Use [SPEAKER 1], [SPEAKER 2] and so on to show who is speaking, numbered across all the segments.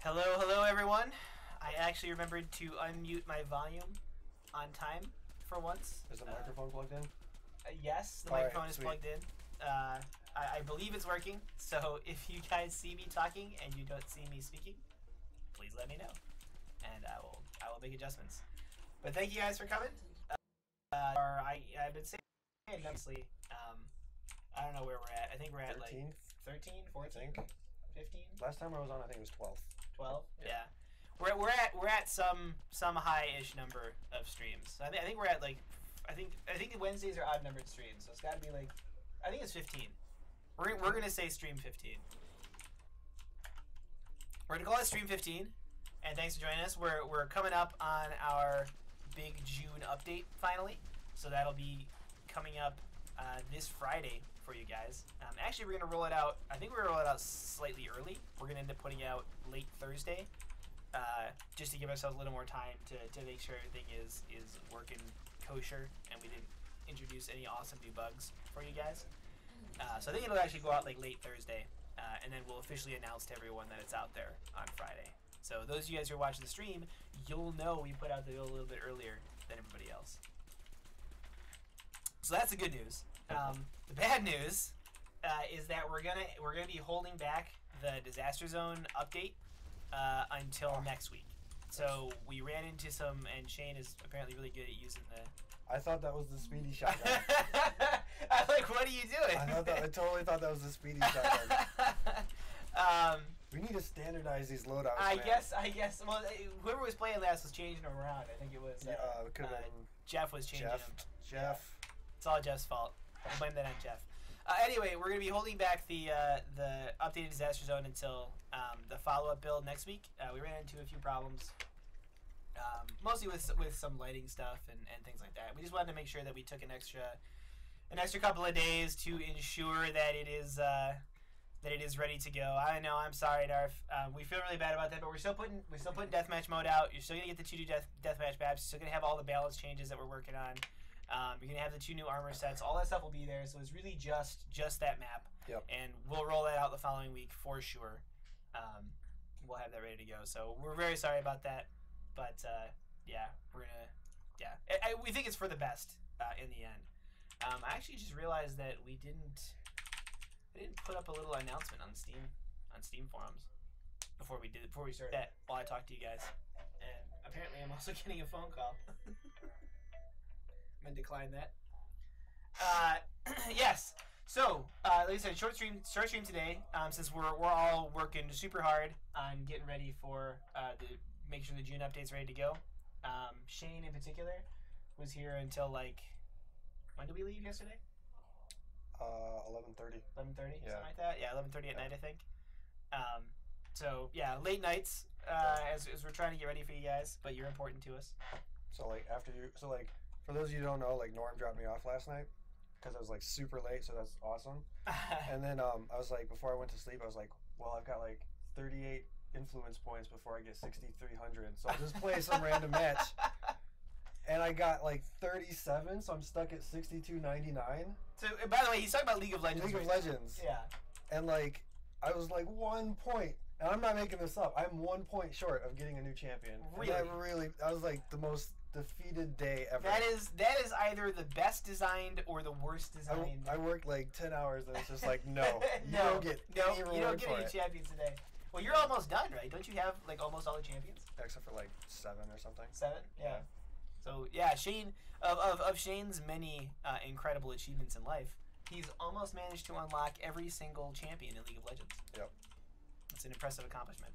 [SPEAKER 1] Hello everyone. I actually remembered to unmute my volume on time for once.
[SPEAKER 2] Is the microphone plugged in?
[SPEAKER 1] Yes, the
[SPEAKER 2] All right,
[SPEAKER 1] microphone is
[SPEAKER 2] sweet.
[SPEAKER 1] plugged in. I believe it's working, so if you guys see me talking and you don't see me speaking, please let me know, and I will make adjustments. But thank you guys for coming. I've been saying, obviously, I don't know where we're at. I think we're at
[SPEAKER 2] 13th?
[SPEAKER 1] like 13,
[SPEAKER 2] I
[SPEAKER 1] 14,
[SPEAKER 2] think.
[SPEAKER 1] 15.
[SPEAKER 2] Last time I was on, I think it was 12th.
[SPEAKER 1] 12.
[SPEAKER 2] Yeah.
[SPEAKER 1] Yeah. We're at some high-ish number of streams. I think we're at like I think the Wednesdays are odd numbered streams, so it's got to be like I think it's 15. We're gonna say stream 15. We're gonna call it stream 15, and thanks for joining us. We're coming up on our big June update finally, so that'll be coming up this Friday for you guys. Actually, we're gonna roll it out. I think we're gonna roll it out slightly early. We're gonna end up putting it out late Thursday. Just to give ourselves a little more time to make sure everything is working kosher and we didn't introduce any awesome new bugs for you guys. So I think it'll actually go out like late Thursday, and then we'll officially announce to everyone that it's out there on Friday. So those of you guys who are watching the stream, you'll know we put out the video a little bit earlier than everybody else. So that's the good news. The bad news is that we're gonna be holding back the Disaster Zone update until next week. So we ran into some, and Shane is apparently really good at using the.
[SPEAKER 2] I thought that was the speedy shotgun.
[SPEAKER 1] I'm like, what are you doing?
[SPEAKER 2] I totally thought that was the speedy shotgun. We need to standardize these loadouts.
[SPEAKER 1] I
[SPEAKER 2] man.
[SPEAKER 1] guess. Well, whoever was playing last was changing them around. I think it was.
[SPEAKER 2] It could have been
[SPEAKER 1] Jeff was changing them.
[SPEAKER 2] Jeff.
[SPEAKER 1] It's all Jeff's fault. I'll blame that on Jeff. Anyway, we're going to be holding back the updated Disaster Zone until the follow-up build next week. We ran into a few problems, mostly with some lighting stuff and things like that. We just wanted to make sure that we took an extra couple of days to ensure that it is ready to go. I know, I'm sorry, Darf. We feel really bad about that, but we're still putting deathmatch mode out. You're still gonna get the 2 deathmatch maps. You're still gonna have all the balance changes that we're working on. You're gonna have the 2 new armor sets. All that stuff will be there. So it's really just that map.
[SPEAKER 2] Yep.
[SPEAKER 1] And we'll roll that out the following week for sure. We'll have that ready to go. So we're very sorry about that, but yeah, we're gonna we think it's for the best in the end. I actually just realized that I didn't put up a little announcement on Steam forums before we started that while I talked to you guys. And apparently I'm also getting a phone call. I'm gonna decline that. Yes. So, like I said, short stream today. Since we're all working super hard on getting ready for make sure the June update's ready to go. Shane in particular was here until like when did we leave yesterday?
[SPEAKER 2] 11:30.
[SPEAKER 1] 11:30,
[SPEAKER 2] Yeah.
[SPEAKER 1] something like that. Yeah, 11:30 at night, I think. So yeah, late nights as we're trying to get ready for you guys, but you're important to us.
[SPEAKER 2] So for those of you who don't know, like Norm dropped me off last night because I was like super late, so that's awesome. And then I was like, before I went to sleep, I was like, well, I've got like 38 influence points before I get 6,300, so I'll just play some random match. And I got like 37, so I'm stuck at 62.99.
[SPEAKER 1] So, by the way, he's talking about League of Legends.
[SPEAKER 2] League of
[SPEAKER 1] right now.
[SPEAKER 2] Legends.
[SPEAKER 1] Yeah.
[SPEAKER 2] And like, I was like 1 point, and I'm not making this up. I'm 1 point short of getting a new champion.
[SPEAKER 1] Really?
[SPEAKER 2] I was like the most defeated day ever.
[SPEAKER 1] That is either the best designed or the worst designed.
[SPEAKER 2] I worked like 10 hours, and it's just like, no, you
[SPEAKER 1] no,
[SPEAKER 2] don't get any reward
[SPEAKER 1] you don't get
[SPEAKER 2] for
[SPEAKER 1] any
[SPEAKER 2] it.
[SPEAKER 1] champions today. Well, you're almost done, right? Don't you have like almost all the champions?
[SPEAKER 2] Except for like 7 or something.
[SPEAKER 1] 7? Yeah. So yeah, Shane of Shane's many incredible achievements in life, he's almost managed to unlock every single champion in League of Legends.
[SPEAKER 2] Yep.
[SPEAKER 1] It's an impressive accomplishment.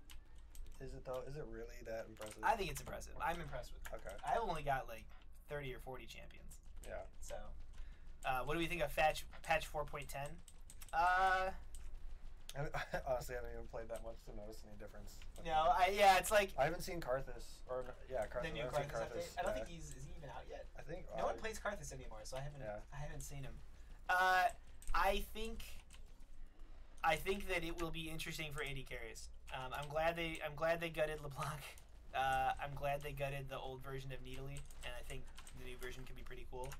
[SPEAKER 2] Is it though? Is it really that impressive?
[SPEAKER 1] I think it's impressive. I'm impressed with it.
[SPEAKER 2] Okay.
[SPEAKER 1] I've only got like 30 or 40 champions.
[SPEAKER 2] Yeah.
[SPEAKER 1] So, what do we think of patch 4.10?
[SPEAKER 2] I honestly haven't even played that much to notice any difference.
[SPEAKER 1] No, it's like
[SPEAKER 2] I haven't seen Karthus Karthus.
[SPEAKER 1] the new Karthus update. I don't think is he even out yet?
[SPEAKER 2] I think
[SPEAKER 1] no one plays Karthus anymore, so I haven't seen him. I think that it will be interesting for AD carries. I'm glad they gutted LeBlanc. I'm glad they gutted the old version of Nidalee, and I think the new version could be pretty cool.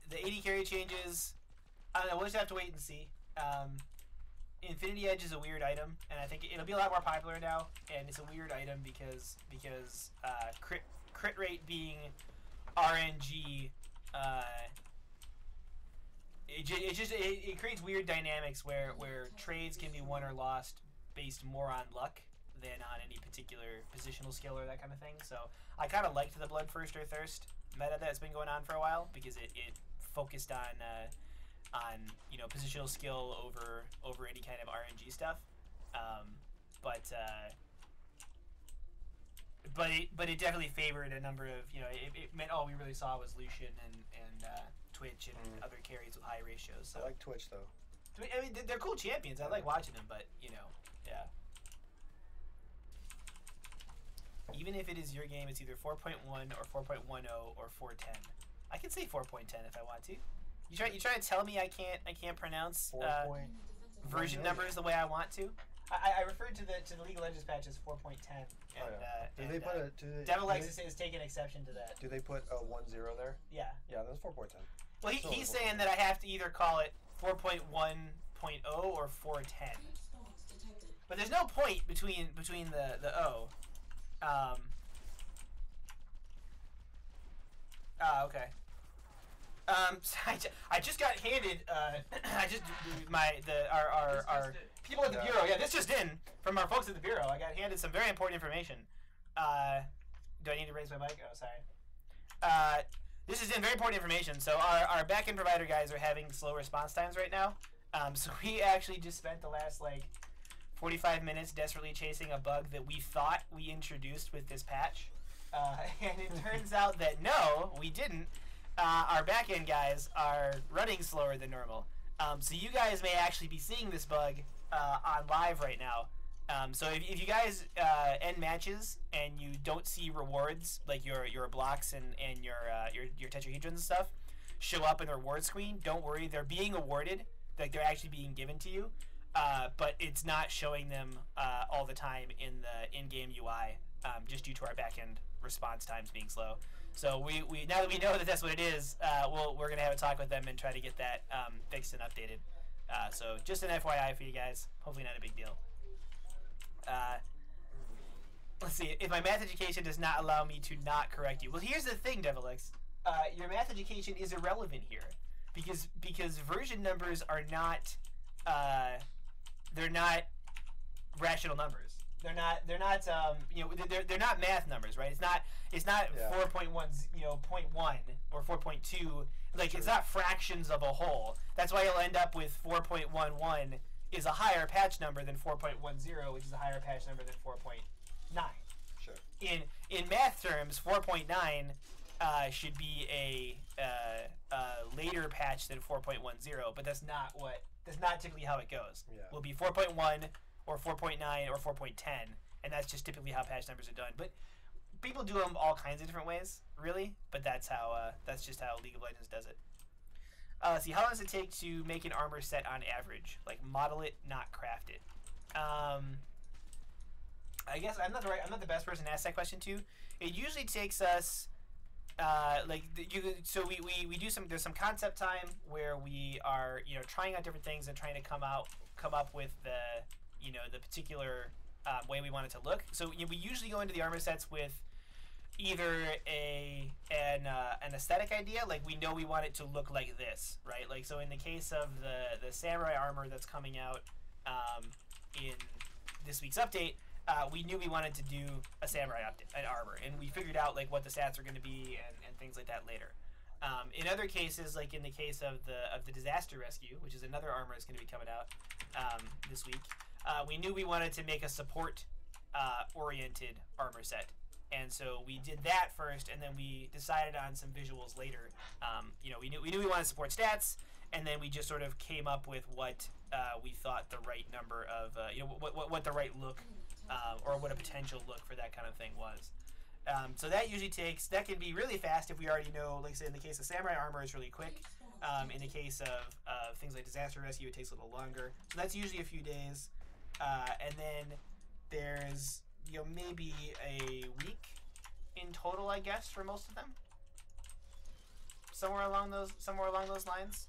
[SPEAKER 1] The AD carry changes. I don't know. We'll just have to wait and see. Infinity Edge is a weird item, and I think it'll be a lot more popular now. And it's a weird item because crit rate being RNG, it creates weird dynamics where trades can be won or lost based more on luck than on any particular positional skill or that kind of thing. So I kind of liked the Blood First or Thirst meta that's been going on for a while because it focused on positional skill over any kind of RNG stuff. But it definitely favored a number of it meant all we really saw was Lucian and Twitch and other carries with high ratios. So
[SPEAKER 2] I like Twitch though.
[SPEAKER 1] I mean they're cool champions. I like watching them, but yeah. Even if it is your game, it's either 4.1 or 4.10 or 4.10. I can say 4.10 if I want to. You try to tell me I can't pronounce version numbers the way I want to. I referred to the League of Legends patch as 4.10. And Devil X is taking exception to that.
[SPEAKER 2] Do they put a 1-0 there?
[SPEAKER 1] Yeah.
[SPEAKER 2] Yeah, that's 4.10.
[SPEAKER 1] Well, he's saying that I have to either call it 4.1.0 or 4.10. But there's no point between the O. Okay. So I just got handed. Our people at the bureau. Yeah, this just in from our folks at the bureau. I got handed some very important information. Do I need to raise my mic? Oh, sorry. This is in very important information. So our backend provider guys are having slow response times right now. So we actually just spent the last 45 minutes desperately chasing a bug that we thought we introduced with this patch. And it turns out that no, we didn't. Our backend guys are running slower than normal. So you guys may actually be seeing this bug on live right now. So if you guys end matches and you don't see rewards like your blocks and your tetrahedrons and stuff show up in the reward screen, don't worry, they're being awarded, like they're actually being given to you, but it's not showing them all the time in the in-game UI, just due to our backend response times being slow. So we now that we know that that's what it is, we're gonna have a talk with them and try to get that fixed and updated. So just an FYI for you guys. Hopefully not a big deal. Let's see. If my math education does not allow me to not correct you, well, here's the thing, Devilix. Your math education is irrelevant here, because version numbers are not they're not rational numbers. They're not they're not math numbers, right? It's not 4.1 0.1 or 4.2. Like, it's not fractions of a whole. That's why you'll end up with 4.11 is a higher patch number than 4.10, which is a higher patch number than 4.9.
[SPEAKER 2] Sure.
[SPEAKER 1] In math terms, 4.9 should be a later patch than 4.10, but that's not typically how it goes.
[SPEAKER 2] Yeah.
[SPEAKER 1] Will be 4.1 or 4.9 or 4.10, and that's just typically how patch numbers are done. But people do them all kinds of different ways, really. But that's just how League of Legends does it. Let's see, how long does it take to make an armor set on average? Like, model it, not craft it. I guess I'm not the best person to ask that question to. It usually takes us there's some concept time where we are trying out different things and trying to come up with the particular way we want it to look. So we usually go into the armor sets with either an aesthetic idea, like we know we want it to look like this, right? Like, so in the case of the samurai armor that's coming out in this week's update, we knew we wanted to do a samurai an armor, and we figured out like what the stats are going to be and things like that later. In other cases, like in the case of the disaster rescue, which is another armor that's going to be coming out this week, we knew we wanted to make a support oriented armor set. And so we did that first, and then we decided on some visuals later. We knew we wanted to support stats, and then we just sort of came up with what we thought the right number of, what the right look or what a potential look for that kind of thing was. So that usually that can be really fast if we already know, like say in the case of samurai armor, it's really quick. In the case of things like disaster rescue, it takes a little longer. So that's usually a few days. And then there's maybe a week in total, I guess, for most of them. Somewhere along those lines.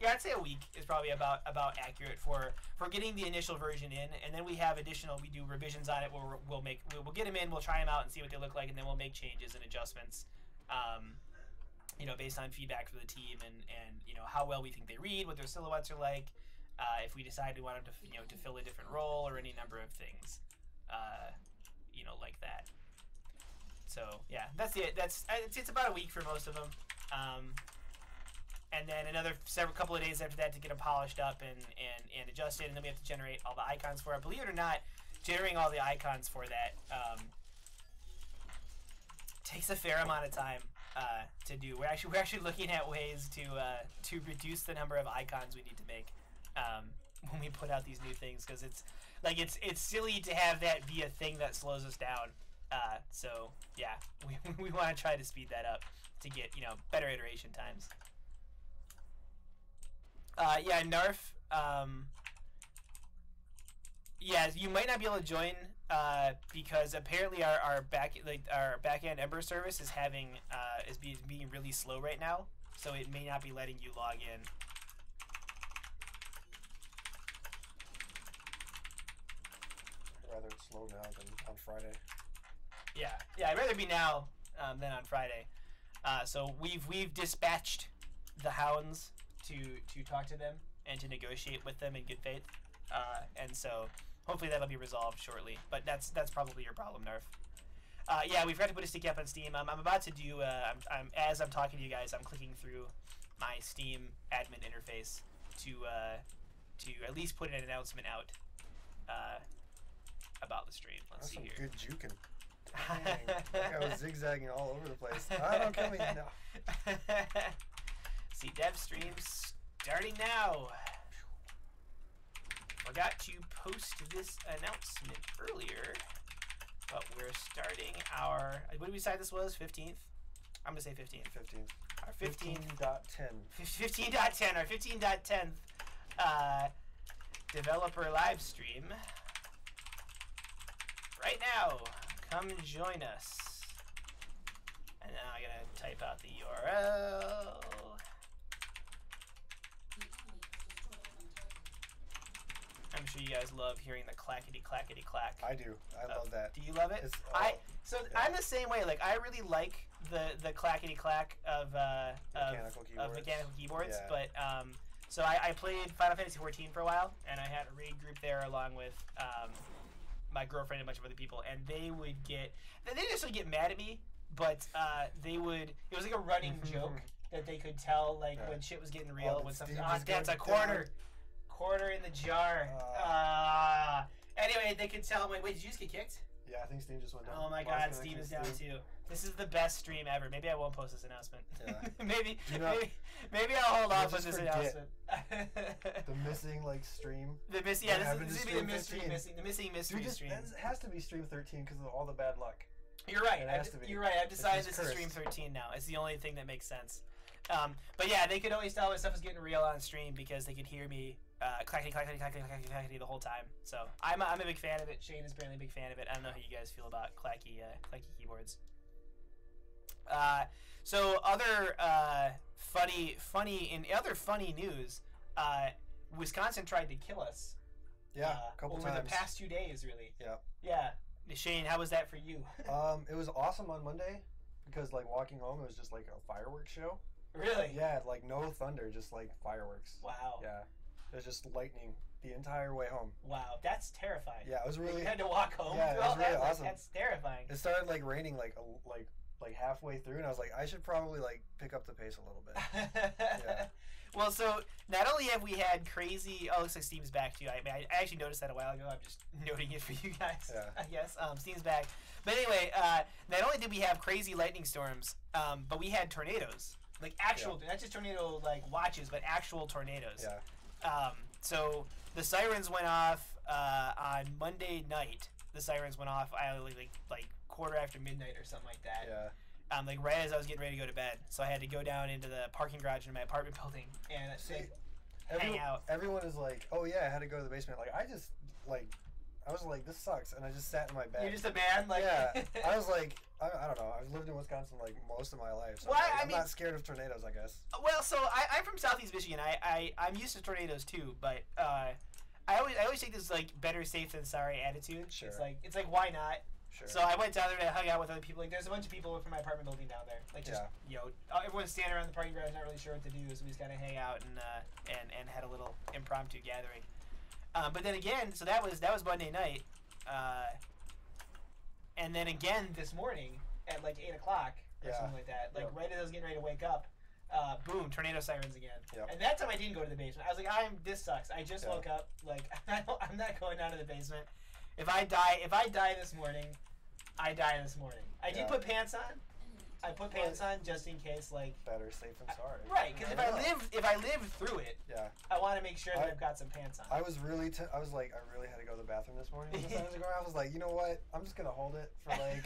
[SPEAKER 1] Yeah, I'd say a week is probably about accurate for getting the initial version in, and then we have additional. We do revisions on it where we'll get them in, we'll try them out and see what they look like, and then we'll make changes and adjustments. Based on feedback from the team and how well we think they read, what their silhouettes are like. If we decide we want them to fill a different role or any number of things, like that. So yeah, that's it. It's about a week for most of them, and then another couple of days after that to get them polished up and adjusted, and then we have to generate all the icons for it. Believe it or not, generating all the icons for that takes a fair amount of time to do. We're actually looking at ways to reduce the number of icons we need to make when we put out these new things, because it's silly to have that be a thing that slows us down. So yeah, we want to try to speed that up to get better iteration times. Yeah, Narf. Yeah, you might not be able to join because apparently our backend Ember service is being really slow right now, so it may not be letting you log in.
[SPEAKER 2] I'd rather it's slow now than on Friday.
[SPEAKER 1] Yeah, I'd rather be now than on Friday. So we've dispatched the hounds to talk to them and to negotiate with them in good faith, and so hopefully that'll be resolved shortly. But that's probably your problem, Nerf. Yeah, we've got to put a sticky up on Steam. I'm about to do. As I'm talking to you guys, I'm clicking through my Steam admin interface to at least put an announcement out about the stream. Let's see here.
[SPEAKER 2] Good juking. Dang, like I was zigzagging all over the place. I don't come in now.
[SPEAKER 1] See, dev streams starting now. Forgot to post this announcement earlier, but we're starting our. What did we decide this was? 15th? I'm gonna say 15th.
[SPEAKER 2] 15th.
[SPEAKER 1] Our
[SPEAKER 2] 15.10.
[SPEAKER 1] 15.10. Our 15.10th developer live stream. Right now, come join us. And now I'm gonna type out the URL. I'm sure you guys love hearing the clackety clackety clack.
[SPEAKER 2] I do. I love that.
[SPEAKER 1] Do you love it?
[SPEAKER 2] Yeah.
[SPEAKER 1] I'm the same way. Like, I really like the clackety clack of mechanical keyboards.
[SPEAKER 2] Yeah.
[SPEAKER 1] But so I played Final Fantasy XIV for a while, and I had a raid group there along with my girlfriend and a bunch of other people, and they didn't necessarily get mad at me, but it was like a running joke that they could tell when shit was getting real, when something, that's a quarter in the jar. Anyway, they could tell. Wait, did you just get kicked?
[SPEAKER 2] Yeah, I think Steam just went down.
[SPEAKER 1] Oh my God, Steam is down too. This is the best stream ever. Maybe I won't post this announcement.
[SPEAKER 2] Yeah.
[SPEAKER 1] maybe I'll hold off on this announcement.
[SPEAKER 2] The missing stream.
[SPEAKER 1] The missing, yeah. This is the missing mystery stream.
[SPEAKER 2] It has to be stream 13 because of all the bad luck.
[SPEAKER 1] You're right. You're right. I've decided this is
[SPEAKER 2] cursed.
[SPEAKER 1] stream 13 now. It's the only thing that makes sense. But yeah, they could always tell when stuff was getting real on stream because they could hear me clackety clackety clackety clackety clackety the whole time. So I'm a big fan of it. Shane is apparently a big fan of it. I don't know how you guys feel about clacky keyboards. So other funny news. Wisconsin tried to kill us.
[SPEAKER 2] Yeah, a couple
[SPEAKER 1] over
[SPEAKER 2] times.
[SPEAKER 1] the past 2 days, really.
[SPEAKER 2] Yeah.
[SPEAKER 1] Yeah. Shane, how was that for you?
[SPEAKER 2] It was awesome on Monday because walking home it was just a fireworks show.
[SPEAKER 1] Really?
[SPEAKER 2] Yeah, no thunder, just fireworks.
[SPEAKER 1] Wow.
[SPEAKER 2] Yeah. It was just lightning the entire way home.
[SPEAKER 1] Wow, that's terrifying.
[SPEAKER 2] Yeah, it was really.
[SPEAKER 1] You had to walk home.
[SPEAKER 2] Yeah, it was really awesome.
[SPEAKER 1] That's terrifying.
[SPEAKER 2] It started raining halfway through, and I was like, I should probably pick up the pace a little bit. Yeah.
[SPEAKER 1] Well, so not only have we had crazy. Oh, it looks like Steam's back too. I actually noticed that a while ago. I'm just noting it for you guys.
[SPEAKER 2] Yeah.
[SPEAKER 1] I guess Steam's back. But anyway, not only did we have crazy lightning storms, but we had tornadoes. Actual, not just tornado watches, but actual tornadoes.
[SPEAKER 2] Yeah.
[SPEAKER 1] So the sirens went off on Monday night. The sirens went off like quarter after midnight or something like that.
[SPEAKER 2] Yeah.
[SPEAKER 1] Right as I was getting ready to go to bed, so I had to go down into the parking garage in my apartment building and hang out.
[SPEAKER 2] Everyone is like, "Oh yeah, I had to go to the basement." I just I was like, this sucks, and I just sat in my bed.
[SPEAKER 1] You're just a man, like.
[SPEAKER 2] Yeah, I was like, I don't know. I've lived in Wisconsin like most of my life, so
[SPEAKER 1] Well,
[SPEAKER 2] I'm not scared of tornadoes, I guess.
[SPEAKER 1] Well, so I'm from Southeast Michigan. I'm used to tornadoes too, but I always take this like better safe than sorry attitude.
[SPEAKER 2] Sure.
[SPEAKER 1] It's like why not?
[SPEAKER 2] Sure.
[SPEAKER 1] So I went down there and I hung out with other people. Like there's a bunch of people from my apartment building down there. Like just everyone's standing around the parking garage, not really sure what to do, so we just kind of hang out and had a little impromptu gathering. But then again, so that was Monday night, and then again this morning at like 8 o'clock or something like that. Like right as I was getting ready to wake up, boom, tornado sirens again.
[SPEAKER 2] Yep.
[SPEAKER 1] And that time I didn't go to the basement. I was like, this sucks. I just woke up. Like I'm not going down to the basement. If I die this morning, I die this morning. I did put pants on. I put pants on just in case, like.
[SPEAKER 2] Better safe than sorry.
[SPEAKER 1] Right, because if I live through it, I want to make sure that I've got some pants on.
[SPEAKER 2] I was really I really had to go to the bathroom this morning. I was like, you know what? I'm just gonna hold it for like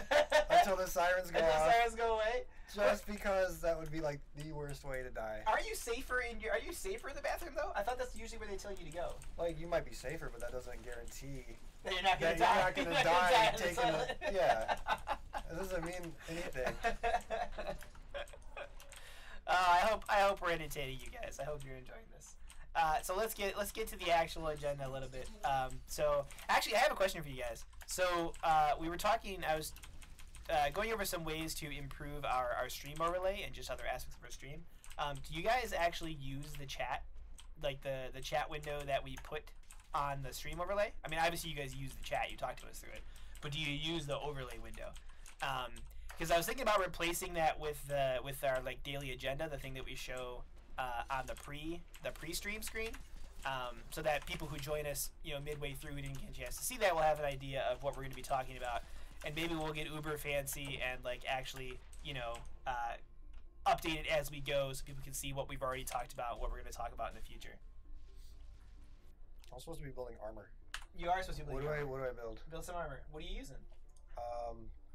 [SPEAKER 2] until the sirens go off.
[SPEAKER 1] The sirens go away.
[SPEAKER 2] Just because that would be like the worst way to die.
[SPEAKER 1] Are you safer in the bathroom though? I thought that's usually where they tell you to go.
[SPEAKER 2] Like you might be safer, but that doesn't guarantee
[SPEAKER 1] that you're not gonna
[SPEAKER 2] die. You're not gonna die taking a It doesn't mean anything.
[SPEAKER 1] I hope we're entertaining you guys. I hope you're enjoying this. So let's get to the actual agenda a little bit. So actually, I have a question for you guys. So we were talking. I was going over some ways to improve our stream overlay and just other aspects of our stream. Do you guys actually use the chat, like the chat window that we put on the stream overlay? I mean, obviously you guys use the chat. You talk to us through it. But do you use the overlay window? Because I was thinking about replacing that with our like daily agenda, the thing that we show on the pre-stream screen, so that people who join us, midway through, who didn't get a chance to see that, will have an idea of what we're going to be talking about, and maybe we'll get uber fancy and like actually, update it as we go, so people can see what we've already talked about, what we're going to talk about in the future.
[SPEAKER 2] I'm supposed to be building armor.
[SPEAKER 1] You are supposed to be building armor.
[SPEAKER 2] What do I build?
[SPEAKER 1] Build some armor. What are you using?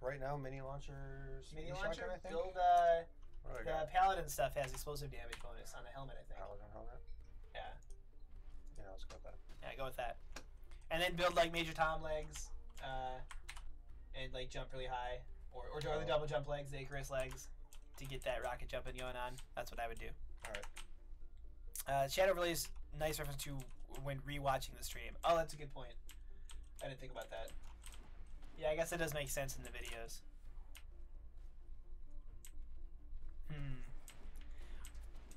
[SPEAKER 2] Right now, mini launchers.
[SPEAKER 1] Mini launcher?
[SPEAKER 2] Shotgun, I think.
[SPEAKER 1] Build the paladin stuff has explosive damage bonus on the helmet, I think.
[SPEAKER 2] Paladin helmet?
[SPEAKER 1] Yeah.
[SPEAKER 2] Yeah, let's go with that.
[SPEAKER 1] Yeah, go with that. And then build like Major Tom legs, and like jump really high. Or the double jump legs, the Icarus legs, to get that rocket jumping going on. That's what I would do. Alright. Chat overlay is nice reference to when rewatching the stream. Oh, that's a good point. I didn't think about that. Yeah, I guess it does make sense in the videos.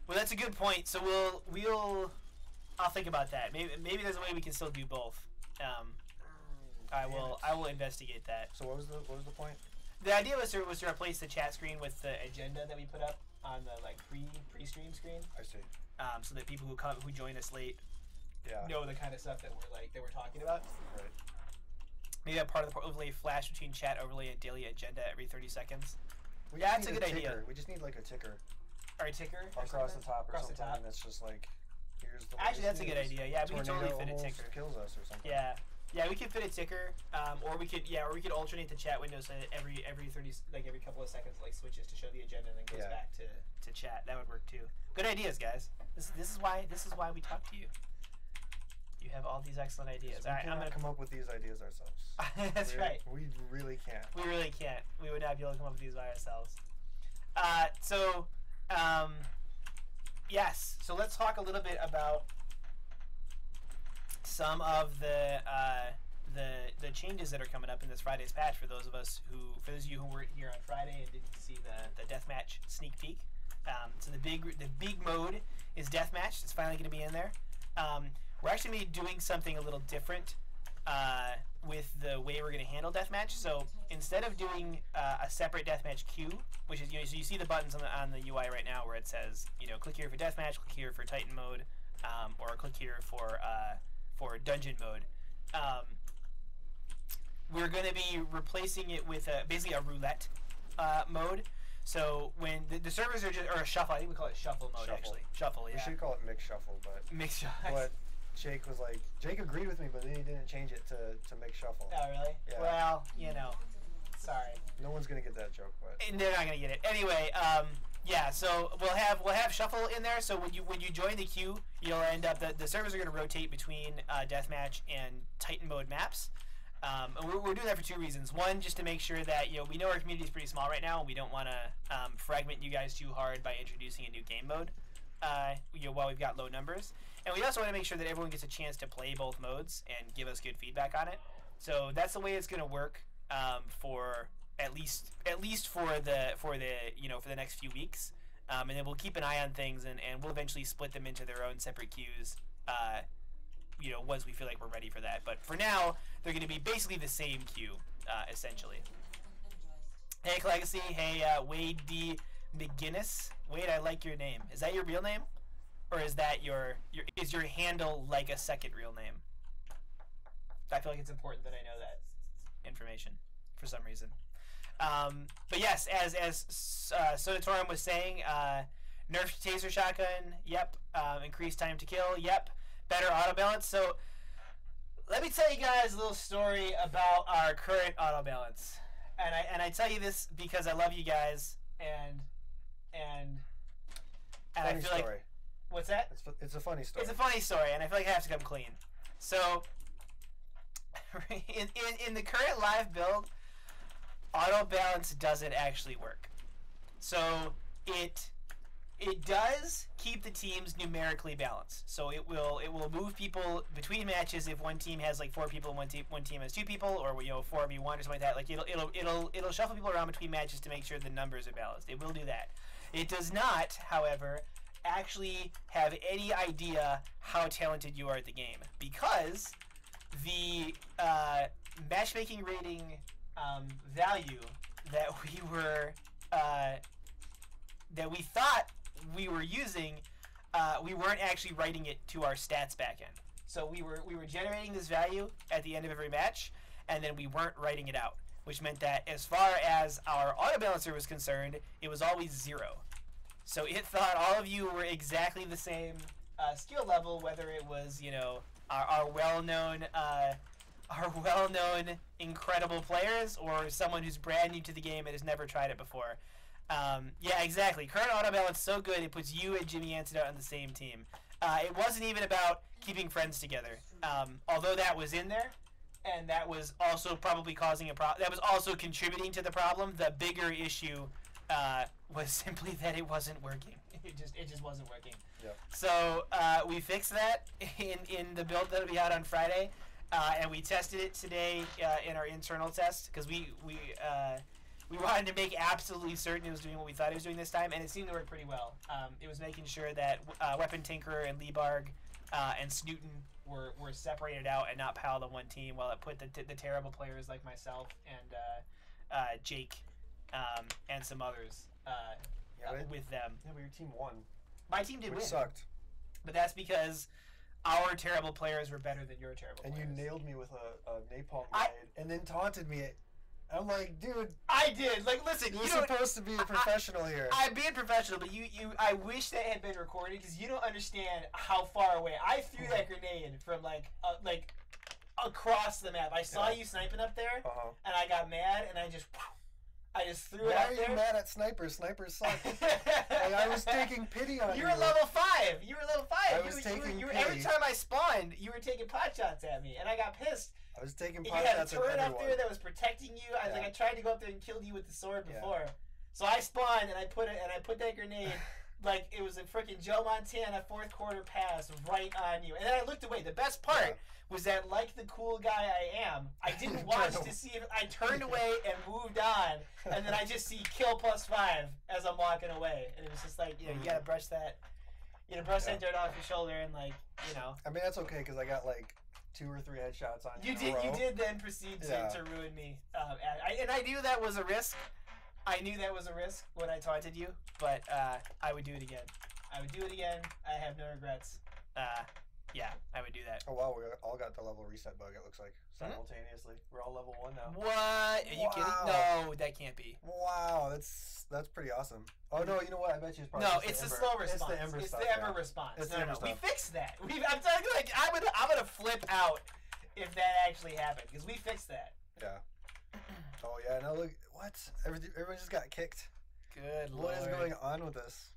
[SPEAKER 1] Well, that's a good point. So I'll think about that. Maybe there's a way we can still do both. I will investigate that.
[SPEAKER 2] So what was the point?
[SPEAKER 1] The idea was to replace the chat screen with the agenda that we put up on the like pre-stream screen.
[SPEAKER 2] I see.
[SPEAKER 1] So that people who join us late know the kind of stuff that we're talking about.
[SPEAKER 2] Right.
[SPEAKER 1] Maybe a part of the overlay flash between chat overlay and daily agenda every 30 seconds. That's a good idea.
[SPEAKER 2] We just need like a ticker.
[SPEAKER 1] Or a ticker?
[SPEAKER 2] Across the top or something.
[SPEAKER 1] The top.
[SPEAKER 2] That's just like, here's the.
[SPEAKER 1] Actually, that's a good idea. Yeah, we could totally fit a ticker.
[SPEAKER 2] Kills us or something.
[SPEAKER 1] Yeah, we could fit a ticker. Or we could alternate the chat window so that every couple of seconds like switches to show the agenda and then goes back to chat. That would work too. Good ideas, guys. This is why we talk to you. You have all these excellent ideas.
[SPEAKER 2] I'm gonna come up with these ideas ourselves.
[SPEAKER 1] That's right.
[SPEAKER 2] We really can't.
[SPEAKER 1] We really can't. We would not be able to come up with these by ourselves. Yes. So let's talk a little bit about some of the changes that are coming up in this Friday's patch. For those of you who weren't here on Friday and didn't see the deathmatch sneak peek. So the big mode is deathmatch. It's finally going to be in there. We're actually going to be doing something a little different with the way we're going to handle deathmatch. So instead of doing a separate deathmatch queue, which is so you see the buttons on the UI right now where it says click here for deathmatch, click here for Titan mode, or click here for dungeon mode. We're going to be replacing it with basically a roulette mode. So when the servers are or a shuffle, I think we call it shuffle mode actually. Shuffle, yeah.
[SPEAKER 2] We should call it mix shuffle, but
[SPEAKER 1] mix shuffle.
[SPEAKER 2] But Jake agreed with me, but then he didn't change it to mix shuffle.
[SPEAKER 1] Oh really? Yeah. Well, sorry.
[SPEAKER 2] No one's gonna get that joke, but
[SPEAKER 1] and they're not gonna get it anyway. Yeah. So we'll have shuffle in there. So when you join the queue, you'll end up the servers are gonna rotate between deathmatch and Titan mode maps. And we're doing that for two reasons. One, just to make sure that we know our community is pretty small right now, and we don't want to fragment you guys too hard by introducing a new game mode. While we've got low numbers, and we also want to make sure that everyone gets a chance to play both modes and give us good feedback on it. So that's the way it's going to work for at least for the next few weeks, and then we'll keep an eye on things, and we'll eventually split them into their own separate queues. Once we feel like we're ready for that. But for now, they're going to be basically the same queue, essentially. Hey, Legacy. Hey, Wade D. McGinnis. Wade, I like your name. Is that your real name? Or is that your handle like a second real name? I feel like it's important that I know that information for some reason. But yes, as Sodatorum was saying, nerfed taser shotgun, yep. Increased time to kill, yep. Better auto balance. So let me tell you guys a little story about our current auto balance. And I tell you this because I love you guys, and I feel
[SPEAKER 2] story.
[SPEAKER 1] like, what's that?
[SPEAKER 2] It's a funny story.
[SPEAKER 1] It's a funny story, and I feel like I have to come clean. So in the current live build, auto balance doesn't actually work. So it does keep the teams numerically balanced. So it will move people between matches if one team has like 4 people and one team has 2 people, or 4v1 or something like that. Like it'll shuffle people around between matches to make sure the numbers are balanced. It will do that. It does not, however, actually have any idea how talented you are at the game, because the matchmaking rating value that we thought we were using, we weren't actually writing it to our stats backend. So we were generating this value at the end of every match, and then we weren't writing it out, which meant that as far as our auto balancer was concerned, it was always 0. So it thought all of you were exactly the same skill level, whether it was our well-known incredible players or someone who's brand new to the game and has never tried it before. Yeah, exactly. Current auto balance so good it puts you and Jimmy Antidote on the same team. It wasn't even about keeping friends together, although that was in there, and that was also probably causing a problem. That was also contributing to the problem. The bigger issue was simply that it wasn't working. It just wasn't working.
[SPEAKER 2] Yep.
[SPEAKER 1] So we fixed that in the build that'll be out on Friday, and we tested it today in our internal test, because we wanted to make absolutely certain it was doing what we thought it was doing this time, and it seemed to work pretty well. It was making sure that Weapon Tinkerer and Leebarg and Snooten were separated out and not piled on one team, while it put the terrible players like myself and Jake and some others with them.
[SPEAKER 2] Yeah, but your team won.
[SPEAKER 1] My team did win.
[SPEAKER 2] Which sucked.
[SPEAKER 1] But that's because our terrible players were better than your terrible players.
[SPEAKER 2] And you nailed me with a napalm grenade and then taunted me. I'm like, dude.
[SPEAKER 1] I did. Like, listen,
[SPEAKER 2] you're supposed to be a professional here.
[SPEAKER 1] I'm being professional, but I wish that had been recorded, because you don't understand how far away. I threw that grenade from like across the map. I saw you sniping up there, and I got mad, and I just threw it up there.
[SPEAKER 2] Why are you mad at snipers? Snipers suck. Like, I was taking pity on you.
[SPEAKER 1] You were level 5. You were level 5.
[SPEAKER 2] I was taking pity.
[SPEAKER 1] Every time I spawned, you were taking pot shots at me, and I got pissed.
[SPEAKER 2] I was taking pot
[SPEAKER 1] shots at everyone. You had a turret up there that was protecting you. I tried to go up there and kill you with the sword before. So I spawned, and I put that grenade like it was a freaking Joe Montana 4th quarter pass right on you. And then I looked away. The best part was that, like the cool guy I am, I didn't watch to see if I turned away and moved on, and then I just see kill +5 as I'm walking away, and it was just like, you gotta brush that, that dirt off your shoulder, and like,
[SPEAKER 2] I mean, that's okay, because I got like 2 or 3 headshots on you.
[SPEAKER 1] You did then proceed to ruin me, and I knew that was a risk. I knew that was a risk when I taunted you, but I would do it again. I have no regrets. Yeah, I would do that.
[SPEAKER 2] Oh wow, we all got the level reset bug, it looks like, simultaneously. We're all level 1 now.
[SPEAKER 1] What? Are you kidding? No, that can't be.
[SPEAKER 2] Wow, that's pretty awesome. Oh no, you know what? I bet you it's probably
[SPEAKER 1] it's the slow response.
[SPEAKER 2] It's
[SPEAKER 1] the Ember response.
[SPEAKER 2] It's
[SPEAKER 1] no,
[SPEAKER 2] the Ember stuff.
[SPEAKER 1] We fixed that. I'm telling you, like, I'm gonna flip out if that actually happened, because we fixed that.
[SPEAKER 2] Yeah. Oh yeah, now look, what? Everyone just got kicked.
[SPEAKER 1] Good Lord.
[SPEAKER 2] What is going on with this?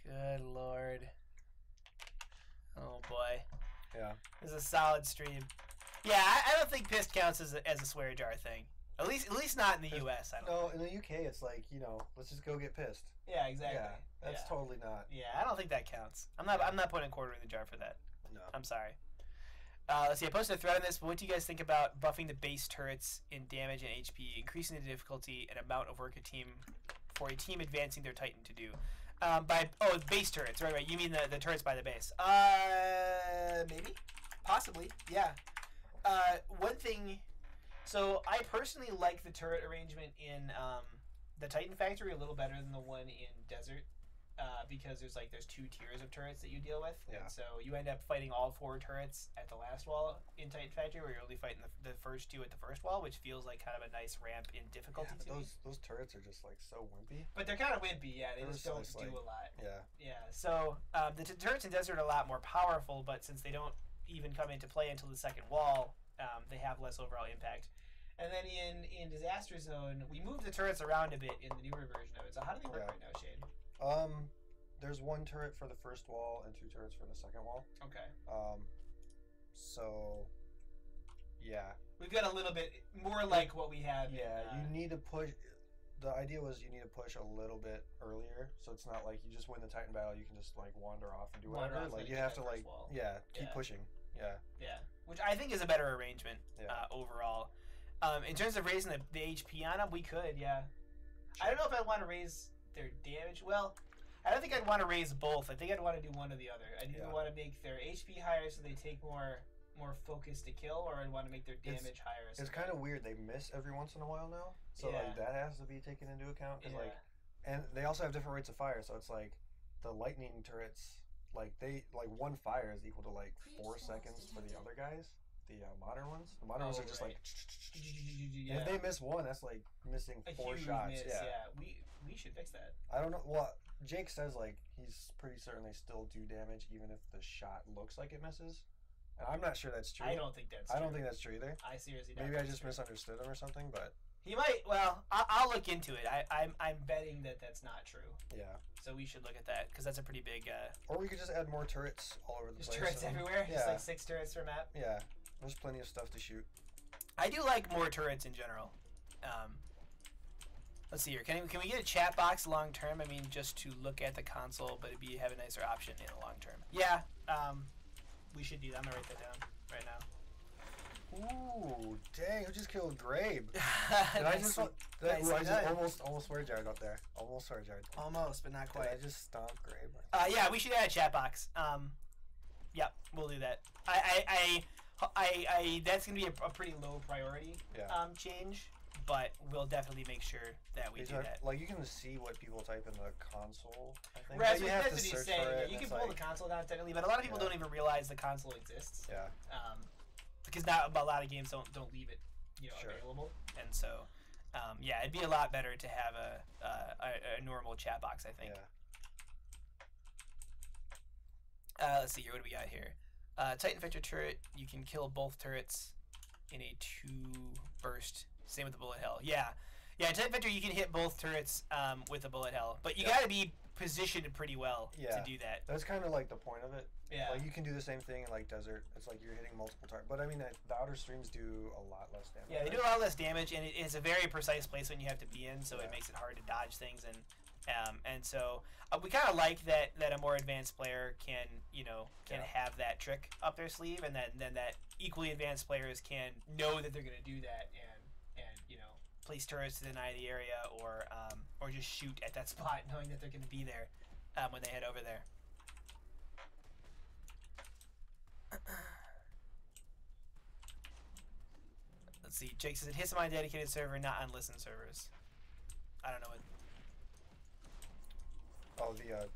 [SPEAKER 1] Good Lord. Oh boy.
[SPEAKER 2] Yeah.
[SPEAKER 1] This is a solid stream. Yeah, I don't think pissed counts as a swear jar thing. At least not in the U.S. I don't.
[SPEAKER 2] No,
[SPEAKER 1] think.
[SPEAKER 2] in the UK, it's like let's just go get pissed.
[SPEAKER 1] Yeah, exactly.
[SPEAKER 2] Yeah, that's totally not.
[SPEAKER 1] Yeah, I don't think that counts. I'm not putting a quarter in the jar for that.
[SPEAKER 2] No.
[SPEAKER 1] I'm sorry. Let's see. I posted a thread on this, but what do you guys think about buffing the base turrets in damage and HP, increasing the difficulty and amount of work for a team advancing their Titan to do? Base turrets. Right. You mean the turrets by the base? Maybe, possibly. Yeah. One thing. So I personally like the turret arrangement in the Titan Factory a little better than the one in Desert. Because there's 2 tiers of turrets that you deal with, and so you end up fighting all 4 turrets at the last wall in Titan Factory, where you're only fighting the first 2 at the first wall, which feels like kind of a nice ramp in difficulty.
[SPEAKER 2] Yeah, those turrets are just so wimpy.
[SPEAKER 1] But they're kind of wimpy, yeah. They just don't do a lot.
[SPEAKER 2] Yeah.
[SPEAKER 1] Yeah. So the turrets in Desert are a lot more powerful, but since they don't even come into play until the second wall, they have less overall impact. And then in Disaster Zone, we moved the turrets around a bit in the newer version of it. So how do they work right now, Shane?
[SPEAKER 2] There's 1 turret for the first wall and 2 turrets for the second wall.
[SPEAKER 1] Okay.
[SPEAKER 2] So, yeah.
[SPEAKER 1] We've got a little bit more like what we have.
[SPEAKER 2] Yeah, you need to push. The idea was you need to push a little bit earlier, so it's not like you just win the Titan battle, you can just wander off and do whatever. You have to keep pushing. Yeah.
[SPEAKER 1] Yeah, which I think is a better arrangement overall. In terms of raising the HP on them, we could. Yeah. Sure. I don't know if I want to raise their damage. Well, I don't think I'd want to raise both. I think I'd want to do one or the other. I'd either want to make their HP higher so they take more focus to kill, or I'd want to make their damage higher.
[SPEAKER 2] It's kind of weird. They miss every once in a while now, so that has to be taken into account. And they also have different rates of fire, so it's the lightning turrets. They 1 fire is equal to 4 seconds for the other guys. The modern ones. The modern ones are just if they miss 1, that's missing 4 shots.
[SPEAKER 1] Miss, yeah. We should fix that.
[SPEAKER 2] I don't know. Well, Jake says he's pretty certain they still do damage even if the shot looks like it misses. And I'm not sure that's true.
[SPEAKER 1] I don't think that's true.
[SPEAKER 2] I don't think that's true either.
[SPEAKER 1] I seriously don't.
[SPEAKER 2] Maybe I just misunderstood him or something, but
[SPEAKER 1] he might. Well, I'll look into it. I'm betting that's not true.
[SPEAKER 2] Yeah.
[SPEAKER 1] So we should look at that because that's a pretty big.
[SPEAKER 2] Or we could just add more turrets all over the place.
[SPEAKER 1] Turrets everywhere. Yeah. Just 6 turrets per map.
[SPEAKER 2] Yeah. There's plenty of stuff to shoot.
[SPEAKER 1] I do like more turrets in general. Let's see here. Can we get a chat box long term? I mean, just to look at the console, but have a nicer option in the long term. Yeah. We should do that. I'm gonna write that down right now.
[SPEAKER 2] Ooh, dang! Who just killed Grabe?
[SPEAKER 1] I
[SPEAKER 2] just almost swear jarred up there. Almost swear jarred.
[SPEAKER 1] Almost, but not quite.
[SPEAKER 2] I just stomped Grabe.
[SPEAKER 1] Yeah, we should add a chat box. Yep, we'll do that. I that's gonna be a pretty low priority change, but we'll definitely make sure that we do that.
[SPEAKER 2] You can see what people type in the console. I think.
[SPEAKER 1] Right, so that's what he's saying. You can pull the console down technically, but a lot of people don't even realize the console exists.
[SPEAKER 2] Yeah.
[SPEAKER 1] Because now a lot of games don't leave it, available, and so, it'd be a lot better to have a normal chat box, I think.
[SPEAKER 2] Yeah.
[SPEAKER 1] Let's see here. What do we got here? Titan Vector turret. You can kill both turrets in a 2 burst. Same with the bullet hell. Yeah. Titan Vector. You can hit both turrets with a bullet hell, but you got to be positioned pretty well to do that.
[SPEAKER 2] That's kind of the point of it.
[SPEAKER 1] Yeah.
[SPEAKER 2] You can do the same thing in Desert. It's you're hitting multiple targets. But I mean, the outer streams do a lot less damage.
[SPEAKER 1] Yeah, they do a lot less damage, and it's a very precise placement you have to be in, so it makes it hard to dodge things. And so we kind of like that a more advanced player can have that trick up their sleeve, and then that equally advanced players can know that they're going to do that and place turrets to deny the area or just shoot at that spot knowing that they're going to be there when they head over there. Let's see. Jake says it hits on my dedicated server, not on listen servers. I don't know what.
[SPEAKER 2] Oh, the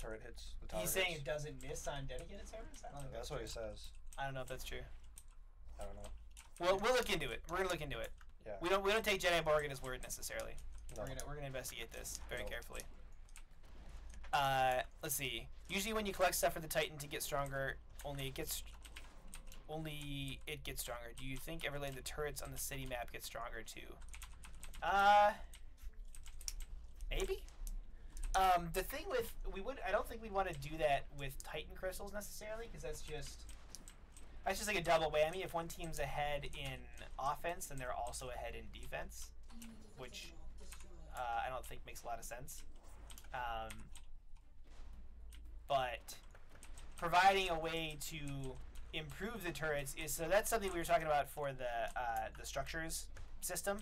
[SPEAKER 2] turret hits. The tower
[SPEAKER 1] He's saying it doesn't miss on dedicated servers. I don't think
[SPEAKER 2] that's what he says.
[SPEAKER 1] I don't know if that's true.
[SPEAKER 2] I don't know.
[SPEAKER 1] Well, we'll look into it. We're gonna look into it.
[SPEAKER 2] Yeah.
[SPEAKER 1] We don't take Jedi Borg at his word necessarily.
[SPEAKER 2] No.
[SPEAKER 1] We're gonna investigate this very carefully. Let's see. Usually when you collect stuff for the Titan to get stronger, only it gets stronger. Do you think Everlane the turrets on the city map get stronger too? Maybe. The thing I don't think we'd want to do that with Titan crystals necessarily, because that's just. That's just like a double whammy. If one team's ahead in offense, then they're also ahead in defense, which I don't think makes a lot of sense. But providing a way to improve the turrets is, so that's something we were talking about for the structures system,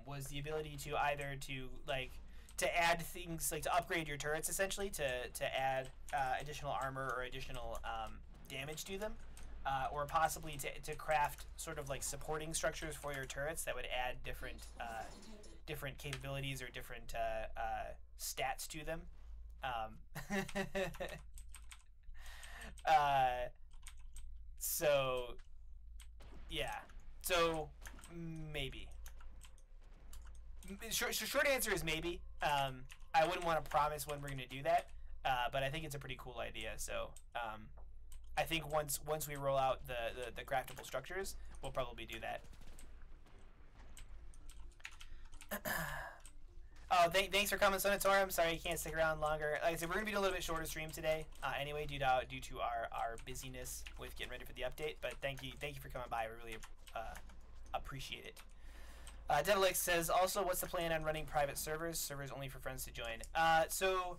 [SPEAKER 1] was the ability to either to add things, like to upgrade your turrets essentially, to add additional armor or additional damage to them, or possibly to craft sort of like supporting structures for your turrets that would add different capabilities or different stats to them. So yeah, so maybe. Short answer is maybe. I wouldn't want to promise when we're going to do that, but I think it's a pretty cool idea. So I think once we roll out the craftable structures, we'll probably do that. Oh, thanks for coming, Sonatorum. Sorry you can't stick around longer. Like I said, we're going to be a little bit shorter stream today anyway, due to our busyness with getting ready for the update. But thank you for coming by. We really appreciate it. Dedalix says, also, what's the plan on running private servers? Servers only for friends to join. So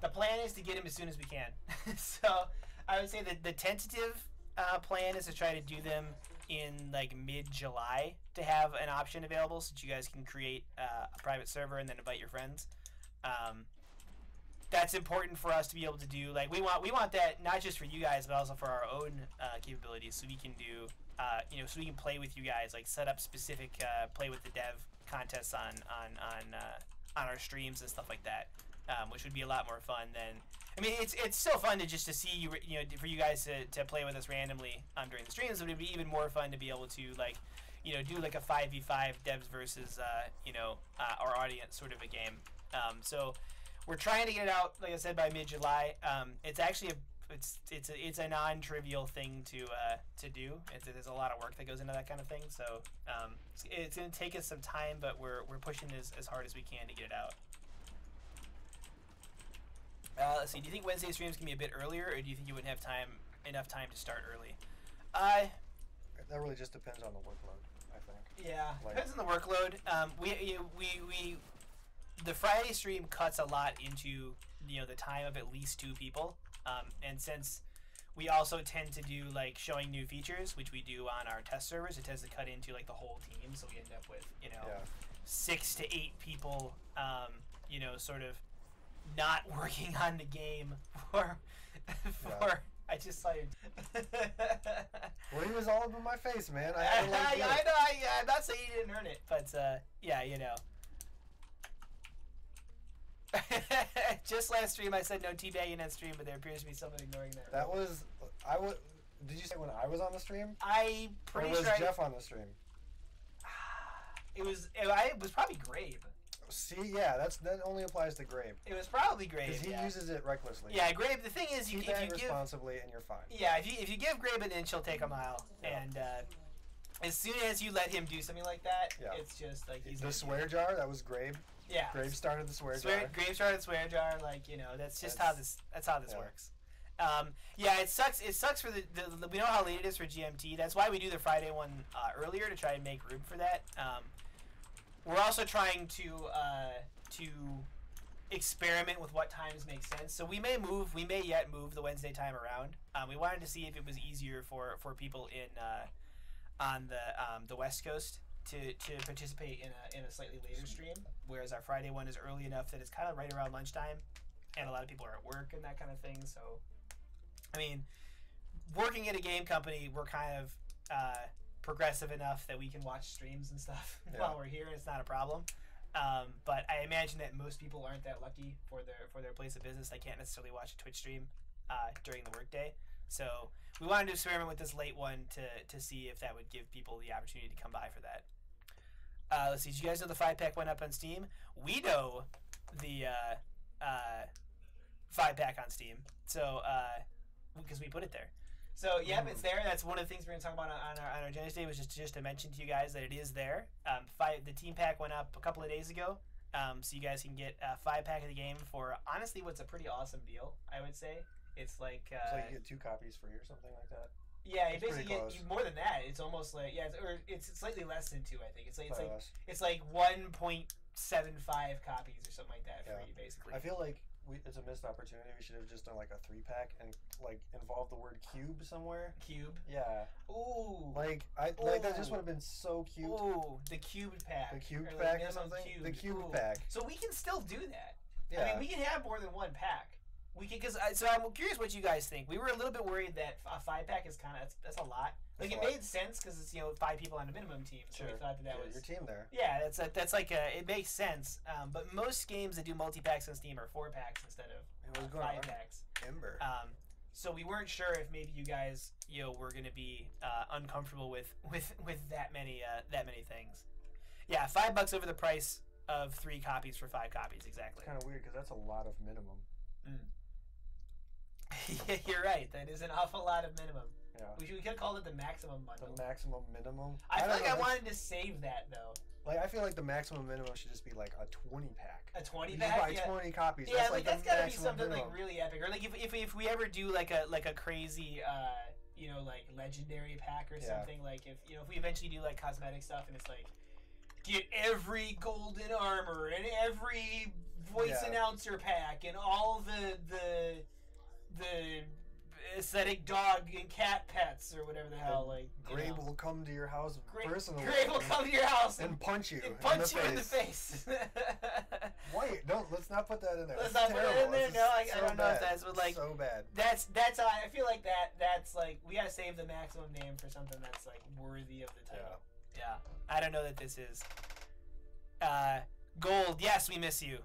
[SPEAKER 1] the plan is to get them as soon as we can. So I would say that the tentative plan is to try to do them in like mid-July, to have an option available so that you guys can create a private server and then invite your friends. That's important for us to be able to do. Like we want that not just for you guys, but also for our own capabilities, so we can do so we can play with you guys, like set up specific play with the dev contests on our streams and stuff like that, which would be a lot more fun than. I mean, it's still fun to see you, for you guys to play with us randomly during the streams. But it'd be even more fun to be able to do like a 5v5 devs versus our audience sort of a game. So we're trying to get it out, like I said, by mid-July. It's actually it's a non-trivial thing to do. There's a lot of work that goes into that kind of thing. So it's gonna take us some time, but we're pushing as hard as we can to get it out. Let's see. Do you think Wednesday streams can be a bit earlier, or do you think you wouldn't have enough time to start early?
[SPEAKER 2] That really just depends on the workload, I think.
[SPEAKER 1] Yeah, depends on the workload. The Friday stream cuts a lot into the time of at least 2 people, and since we also tend to do like showing new features, which we do on our test servers, it tends to cut into like the whole team, so we end up with 6 to 8 people, sort of not working on the game for I just saw you.
[SPEAKER 2] Well, he was all over my face, man.
[SPEAKER 1] I know. I'm not saying you didn't earn it, but Just last stream I said no teabagging on stream, but there appears to be someone ignoring that.
[SPEAKER 2] That was Did you say when I was on the stream?
[SPEAKER 1] I pretty
[SPEAKER 2] or was
[SPEAKER 1] sure
[SPEAKER 2] Jeff on the stream?
[SPEAKER 1] It was probably Grabe.
[SPEAKER 2] See, yeah, that only applies to Grabe.
[SPEAKER 1] It was probably Grabe.
[SPEAKER 2] Because he uses it recklessly.
[SPEAKER 1] Yeah, Grabe. The thing is, if you give
[SPEAKER 2] responsibly, and you're fine.
[SPEAKER 1] Yeah, if you give Grabe an inch, he'll take a mile. Yeah. And as soon as you let him do something like that, it's just like he's
[SPEAKER 2] the swear jar. That was Grabe.
[SPEAKER 1] Yeah.
[SPEAKER 2] Grabe started the swear jar.
[SPEAKER 1] Grabe started the swear jar. Like that's how this works. Yeah, it sucks. It sucks for the we know how late it is for GMT. That's why we do the Friday one earlier, to try and make room for that. We're also trying to experiment with what times make sense. So we may yet move the Wednesday time around. We wanted to see if it was easier for people on the West Coast to participate in a slightly later stream, whereas our Friday one is early enough that it's kind of right around lunchtime, and a lot of people are at work and that kind of thing. So, I mean, working at a game company, we're kind of progressive enough that we can watch streams and stuff while we're here, and it's not a problem. But I imagine that most people aren't that lucky for their place of business. They can't necessarily watch a Twitch stream during the workday. So we wanted to experiment with this late one to see if that would give people the opportunity to come by for that. Let's see. Did you guys know the 5-pack went up on Steam? We know the 5-pack on Steam. So because we put it there. So yep, it's there. That's one of the things we're going to talk about on our agenda today, was just to mention to you guys that it is there. The team pack went up a couple of days ago, so you guys can get a 5-pack of the game for honestly what's a pretty awesome deal, I would say. It's like
[SPEAKER 2] you get 2 copies free or something like that.
[SPEAKER 1] Yeah, you
[SPEAKER 2] It's
[SPEAKER 1] basically
[SPEAKER 2] pretty
[SPEAKER 1] get
[SPEAKER 2] close.
[SPEAKER 1] more than that. It's almost like it's slightly less than 2. I think it's
[SPEAKER 2] Probably less.
[SPEAKER 1] like 1.75 copies or something like that for
[SPEAKER 2] Yeah.
[SPEAKER 1] you basically.
[SPEAKER 2] I feel like it's a missed opportunity. We should have just done like a 3-pack and like involved the word cube somewhere.
[SPEAKER 1] Cube.
[SPEAKER 2] Yeah.
[SPEAKER 1] Ooh.
[SPEAKER 2] Like that just would have been so cute.
[SPEAKER 1] Ooh, the cubed pack.
[SPEAKER 2] The cubed
[SPEAKER 1] or
[SPEAKER 2] pack or
[SPEAKER 1] minimum
[SPEAKER 2] something.
[SPEAKER 1] Cubed.
[SPEAKER 2] The cubed
[SPEAKER 1] Ooh.
[SPEAKER 2] pack.
[SPEAKER 1] So we can still do that.
[SPEAKER 2] Yeah.
[SPEAKER 1] I mean, we can have more than one pack. We can, so I'm curious what you guys think. We were a little bit worried that a 5-pack is that's a lot. Like it made sense because it's 5 people on a minimum team. So
[SPEAKER 2] Sure.
[SPEAKER 1] we thought that was
[SPEAKER 2] your team there.
[SPEAKER 1] Yeah, that's like it makes sense. But most games that do multi-packs on Steam are 4-packs instead of
[SPEAKER 2] It was going
[SPEAKER 1] 5-packs.
[SPEAKER 2] Ember.
[SPEAKER 1] So we weren't sure if maybe you guys were gonna be uncomfortable with that many things. Yeah, $5 over the price of 3 copies for 5 copies exactly.
[SPEAKER 2] Kind of weird because that's a lot of minimum.
[SPEAKER 1] Yeah, you're right. That is an awful lot of minimum.
[SPEAKER 2] Yeah.
[SPEAKER 1] We could have called it the maximum bundle.
[SPEAKER 2] The maximum minimum.
[SPEAKER 1] I feel
[SPEAKER 2] don't
[SPEAKER 1] like
[SPEAKER 2] know,
[SPEAKER 1] I wanted to save that though.
[SPEAKER 2] Like I feel like the maximum minimum should just be like a 20-pack.
[SPEAKER 1] A 20
[SPEAKER 2] You
[SPEAKER 1] pack.
[SPEAKER 2] just buy
[SPEAKER 1] Yeah.
[SPEAKER 2] 20 copies.
[SPEAKER 1] Yeah,
[SPEAKER 2] that's
[SPEAKER 1] that's
[SPEAKER 2] the
[SPEAKER 1] gotta be
[SPEAKER 2] maximum
[SPEAKER 1] something
[SPEAKER 2] minimum.
[SPEAKER 1] like really epic, or like if we ever do like a crazy like legendary pack or
[SPEAKER 2] Yeah.
[SPEAKER 1] something, like if we eventually do like cosmetic stuff and it's like get every golden armor and every voice announcer pack and all the aesthetic dog and cat pets or whatever the hell, like
[SPEAKER 2] Gray will come to your house personally.
[SPEAKER 1] Gray will come to your house
[SPEAKER 2] and punch you.
[SPEAKER 1] and punch you in the face.
[SPEAKER 2] Wait, let's not put that in there.
[SPEAKER 1] Let's
[SPEAKER 2] That's
[SPEAKER 1] not put it
[SPEAKER 2] terrible.
[SPEAKER 1] in there.
[SPEAKER 2] This
[SPEAKER 1] No,
[SPEAKER 2] is
[SPEAKER 1] I don't know if
[SPEAKER 2] bad.
[SPEAKER 1] that's what like.
[SPEAKER 2] So bad.
[SPEAKER 1] That's I feel like that's like we gotta save the maximum name for something that's like worthy of the title. Yeah. I don't know that this is. Gold. Yes, we miss you.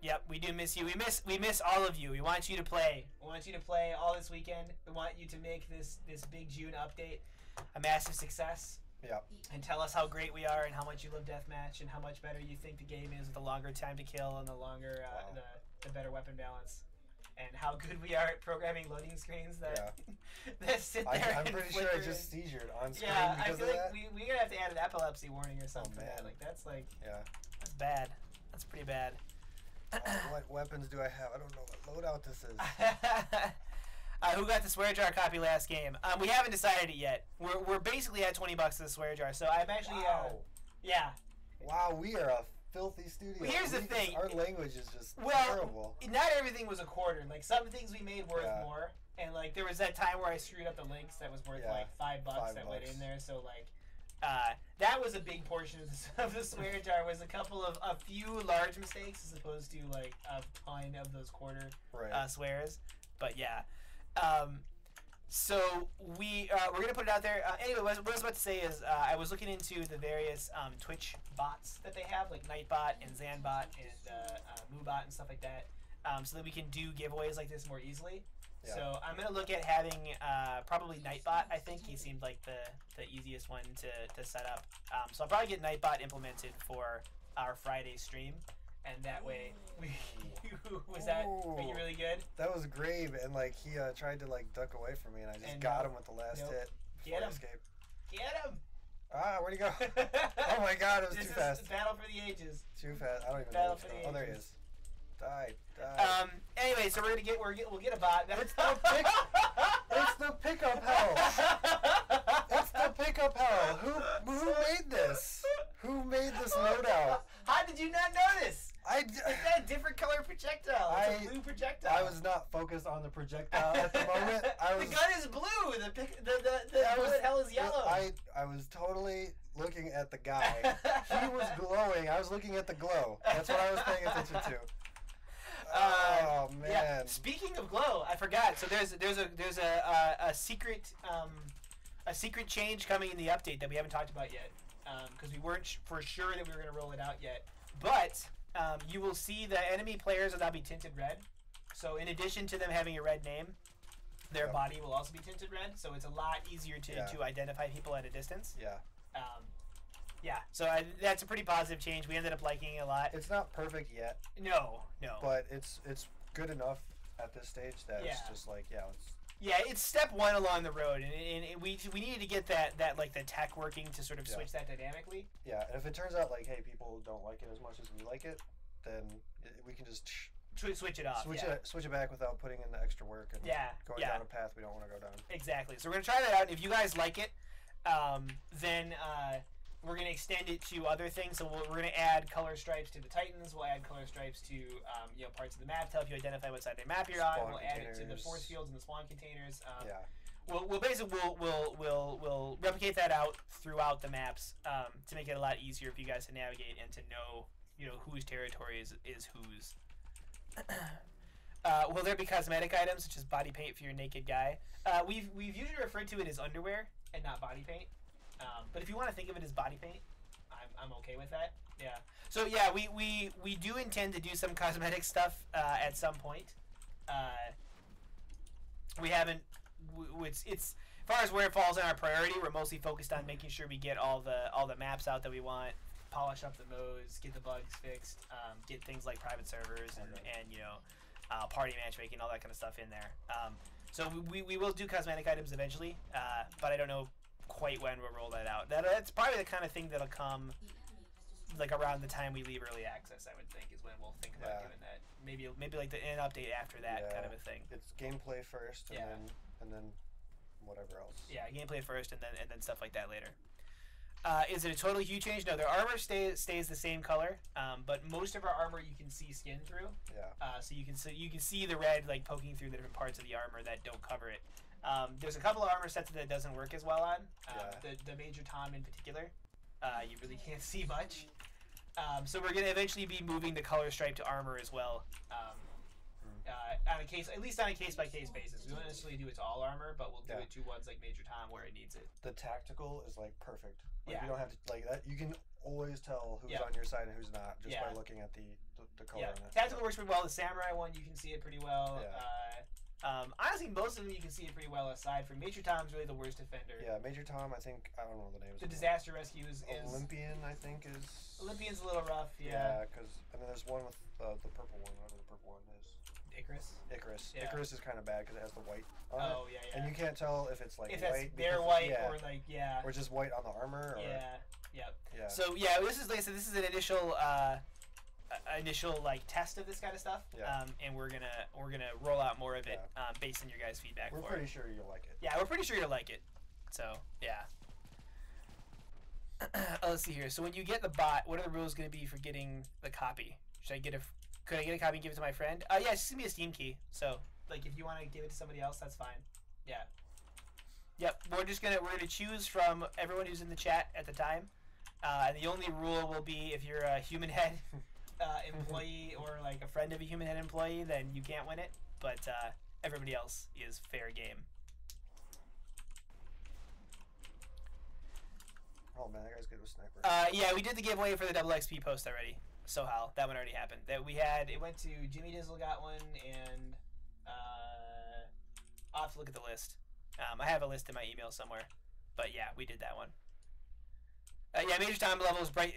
[SPEAKER 1] Yep, we do miss you. We miss all of you. We want you to play. We want you to play all this weekend. We want you to make this big June update a massive success.
[SPEAKER 2] Yeah.
[SPEAKER 1] And tell us how great we are and how much you love deathmatch and how much better you think the game is with the longer time to kill and the longer the better weapon balance. And how good we are at programming loading screens that that sit there.
[SPEAKER 2] I'm
[SPEAKER 1] and
[SPEAKER 2] pretty sure
[SPEAKER 1] flicker
[SPEAKER 2] I just seizured on screen
[SPEAKER 1] I
[SPEAKER 2] because
[SPEAKER 1] feel
[SPEAKER 2] of
[SPEAKER 1] like
[SPEAKER 2] that.
[SPEAKER 1] we're gonna have to add an epilepsy warning or something.
[SPEAKER 2] Oh, man.
[SPEAKER 1] Like that's like
[SPEAKER 2] Yeah.
[SPEAKER 1] that's bad. That's pretty bad.
[SPEAKER 2] What weapons do I have? I don't know what loadout this is.
[SPEAKER 1] Who got the swear jar copy last game? We haven't decided it yet. We're basically at $20 to the swear jar. So I'm actually yeah.
[SPEAKER 2] Wow, we are a filthy studio.
[SPEAKER 1] Well, here's the thing.
[SPEAKER 2] Our language is just
[SPEAKER 1] Well,
[SPEAKER 2] terrible.
[SPEAKER 1] not everything was a quarter. Like some things we made worth
[SPEAKER 2] Yeah.
[SPEAKER 1] more, and like there was that time where I screwed up the links that was worth like $5 that went in there. So like that was a big portion of the swear jar. Was a few large mistakes as opposed to like a ton of those quarter swears. But yeah. So we're gonna put it out there. Anyway, what I was about to say is I was looking into the various Twitch bots that they have, like Nightbot and Zanbot and Moobot and stuff like that, so that we can do giveaways like this more easily. Yeah. So I'm gonna look at having probably Nightbot. I think he seemed like the easiest one to set up. So I'll probably get Nightbot implemented for our Friday stream. And that way, was that pretty really good?
[SPEAKER 2] That was Grave, and like he tried to like duck away from me, and I just got him with the last hit.
[SPEAKER 1] Get him!
[SPEAKER 2] Escape.
[SPEAKER 1] Get him!
[SPEAKER 2] Ah, where'd he go? Oh my God, it was too fast.
[SPEAKER 1] Battle for the ages.
[SPEAKER 2] Too fast. I don't even
[SPEAKER 1] battle
[SPEAKER 2] know.
[SPEAKER 1] For the
[SPEAKER 2] oh, there he is. Died.
[SPEAKER 1] Anyway, so we'll get a bot.
[SPEAKER 2] It's the pickup hell. It's the pickup hell. Who made this? Who made this loadout?
[SPEAKER 1] How did you not notice? It's that a different color projectile. It's a blue projectile.
[SPEAKER 2] I was not focused on the projectile at the moment.
[SPEAKER 1] The gun is blue. The bullet hell is yellow.
[SPEAKER 2] I was totally looking at the guy. He was glowing. I was looking at the glow. That's what I was paying attention to. Oh man.
[SPEAKER 1] Yeah. Speaking of glow, I forgot. So there's a secret change coming in the update that we haven't talked about yet, because we weren't for sure that we were going to roll it out yet. But you will see the enemy players will now be tinted red. So in addition to them having a red name, their body will also be tinted red. So it's a lot easier to identify people at a distance.
[SPEAKER 2] Yeah.
[SPEAKER 1] Yeah. So that's a pretty positive change. We ended up liking it a lot.
[SPEAKER 2] It's not perfect yet.
[SPEAKER 1] No.
[SPEAKER 2] But it's good enough at this stage that it's just like
[SPEAKER 1] it's step one along the road, and we needed to get that like the tech working to sort of switch that dynamically.
[SPEAKER 2] Yeah, and if it turns out like, hey, people don't like it as much as we like it, then we can just
[SPEAKER 1] switch it off.
[SPEAKER 2] Switch it back without putting in the extra work and going down a path we don't want to go down.
[SPEAKER 1] Exactly. So we're gonna try that out. And if you guys like it, then we're gonna extend it to other things. So we're gonna add color stripes to the Titans. We'll add color stripes to parts of the map to help you identify what side of the map you're on. We'll add it to the force fields and the spawn containers. We'll basically replicate that out throughout the maps to make it a lot easier for you guys to navigate and to know whose territory is whose. Will there be cosmetic items such as body paint for your naked guy? We've usually referred to it as underwear and not body paint. But if you want to think of it as body paint, I'm okay with that. Yeah. So yeah, we do intend to do some cosmetic stuff at some point. We haven't. It's as far as where it falls in our priority, we're mostly focused on making sure we get all the maps out that we want, polish up the modes, get the bugs fixed, get things like private servers and party matchmaking, all that kind of stuff in there. So we will do cosmetic items eventually, but I don't know quite when we'll roll that out. That's probably the kind of thing that'll come like around the time we leave early access. I would think is when we'll think about doing that. Maybe like an update after that kind of a thing.
[SPEAKER 2] It's gameplay first, and then whatever else.
[SPEAKER 1] Yeah, gameplay first, and then stuff like that later. Is it a total hue change? No, their armor stays the same color, but most of our armor you can see skin through.
[SPEAKER 2] Yeah.
[SPEAKER 1] So you can see the red like poking through the different parts of the armor that don't cover it. There's a couple of armor sets that it doesn't work as well on. The Major Tom in particular, you really can't see much. So we're gonna eventually be moving the color stripe to armor as well. At least on a case by case basis. We won't necessarily do it to all armor, but we'll do it to ones like Major Tom where it needs it.
[SPEAKER 2] The tactical is like perfect. Like, you don't have to like that. You can always tell who's on your side and who's not just by looking at the color.
[SPEAKER 1] Yeah, tactical works pretty well. The samurai one you can see it pretty well. Honestly, most of them you can see it pretty well. Aside from Major Tom's really the worst offender.
[SPEAKER 2] Yeah, Major Tom. I think I don't know the names.
[SPEAKER 1] The disaster rescue is
[SPEAKER 2] Olympian. I think is.
[SPEAKER 1] Olympian's a little rough.
[SPEAKER 2] Yeah, because and then there's one with the purple one. Whatever the purple one is. Icarus.
[SPEAKER 1] Yeah.
[SPEAKER 2] Icarus is kind of bad because it has the white on it.
[SPEAKER 1] Yeah.
[SPEAKER 2] And you can't tell if it's like
[SPEAKER 1] if
[SPEAKER 2] white.
[SPEAKER 1] They're white or like
[SPEAKER 2] Or just white on the armor. Or,
[SPEAKER 1] Yeah.
[SPEAKER 2] Yeah.
[SPEAKER 1] So this is like I said, this is an initial like test of this kind of stuff.
[SPEAKER 2] Yeah.
[SPEAKER 1] And we're gonna roll out more of it based on your guys' feedback.
[SPEAKER 2] We're pretty sure you'll like it.
[SPEAKER 1] Yeah, we're pretty sure you'll like it. So yeah. Let's see here. So when you get the bot, what are the rules going to be for getting the copy? Could I get a copy and give it to my friend? Yeah, it's just gonna be a Steam key. So, like, if you want to give it to somebody else, that's fine. Yeah. Yep. We're gonna choose from everyone who's in the chat at the time, and the only rule will be if you're a Human Head employee or like a friend of a Human Head employee, then you can't win it. But everybody else is fair game.
[SPEAKER 2] Oh man, that guy's good with sniper.
[SPEAKER 1] Yeah, we did the giveaway for the double XP post already. Sohal, that one already happened. It went to Jimmy Dizzle got one, and I'll have to look at the list. I have a list in my email somewhere, but yeah, we did that one. Yeah, Major Tom level 3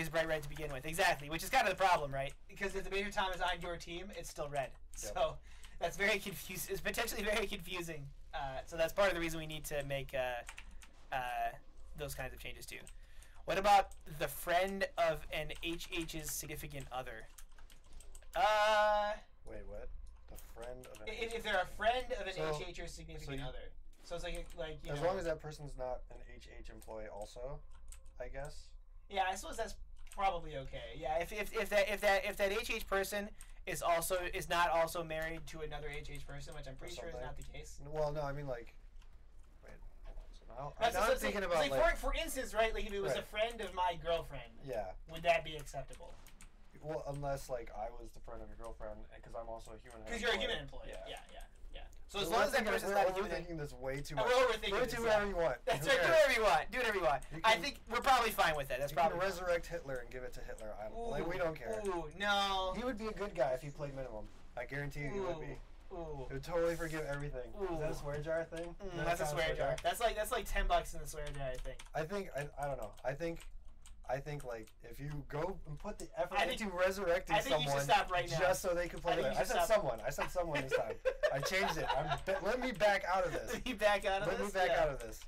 [SPEAKER 1] is bright red to begin with, exactly, which is kind of the problem, right? Because if the Major Tom is on your team, it's still red.
[SPEAKER 2] Yep.
[SPEAKER 1] So that's very confusing. It's potentially very confusing. So that's part of the reason we need to make those kinds of changes too. What about the friend of an HH's significant other?
[SPEAKER 2] Wait, what? The friend of an
[SPEAKER 1] if they're a friend of an HH's significant other. So it's like
[SPEAKER 2] as long as that person's not an HH employee also, I guess.
[SPEAKER 1] Yeah, I suppose that's probably okay. Yeah, if that HH person is not also married to another HH person, which I'm pretty sure is not the case.
[SPEAKER 2] Well, no, I mean like.
[SPEAKER 1] I'm thinking about for instance, right? Like if it was a friend of my girlfriend, would that be acceptable?
[SPEAKER 2] Well, unless like I was the friend of your girlfriend, because I'm also a human.
[SPEAKER 1] Because you're a human employee. Yeah. So as
[SPEAKER 2] So
[SPEAKER 1] long as that person's not a human,
[SPEAKER 2] overthinking this way too much.
[SPEAKER 1] We're overthinking
[SPEAKER 2] Do whatever you want.
[SPEAKER 1] That's right. Do whatever you want. Do whatever you want. I think we're probably fine with that. That's probably.
[SPEAKER 2] You can resurrect Hitler and give it to Hitler. Like we don't care.
[SPEAKER 1] Ooh, no.
[SPEAKER 2] He would be a good guy if he played minimum. I guarantee you he would be.
[SPEAKER 1] Ooh.
[SPEAKER 2] He would totally forgive everything. Is that a swear jar thing?
[SPEAKER 1] That's a swear jar. That's like $10 in the swear jar, I think.
[SPEAKER 2] I don't know. I think like if you go and put the effort into resurrecting someone,
[SPEAKER 1] you should stop right now.
[SPEAKER 2] Just so they can play. I said someone. I said someone this time. I changed it. Let me back out of this.
[SPEAKER 1] Let me back out of this.
[SPEAKER 2] Let me back out of this.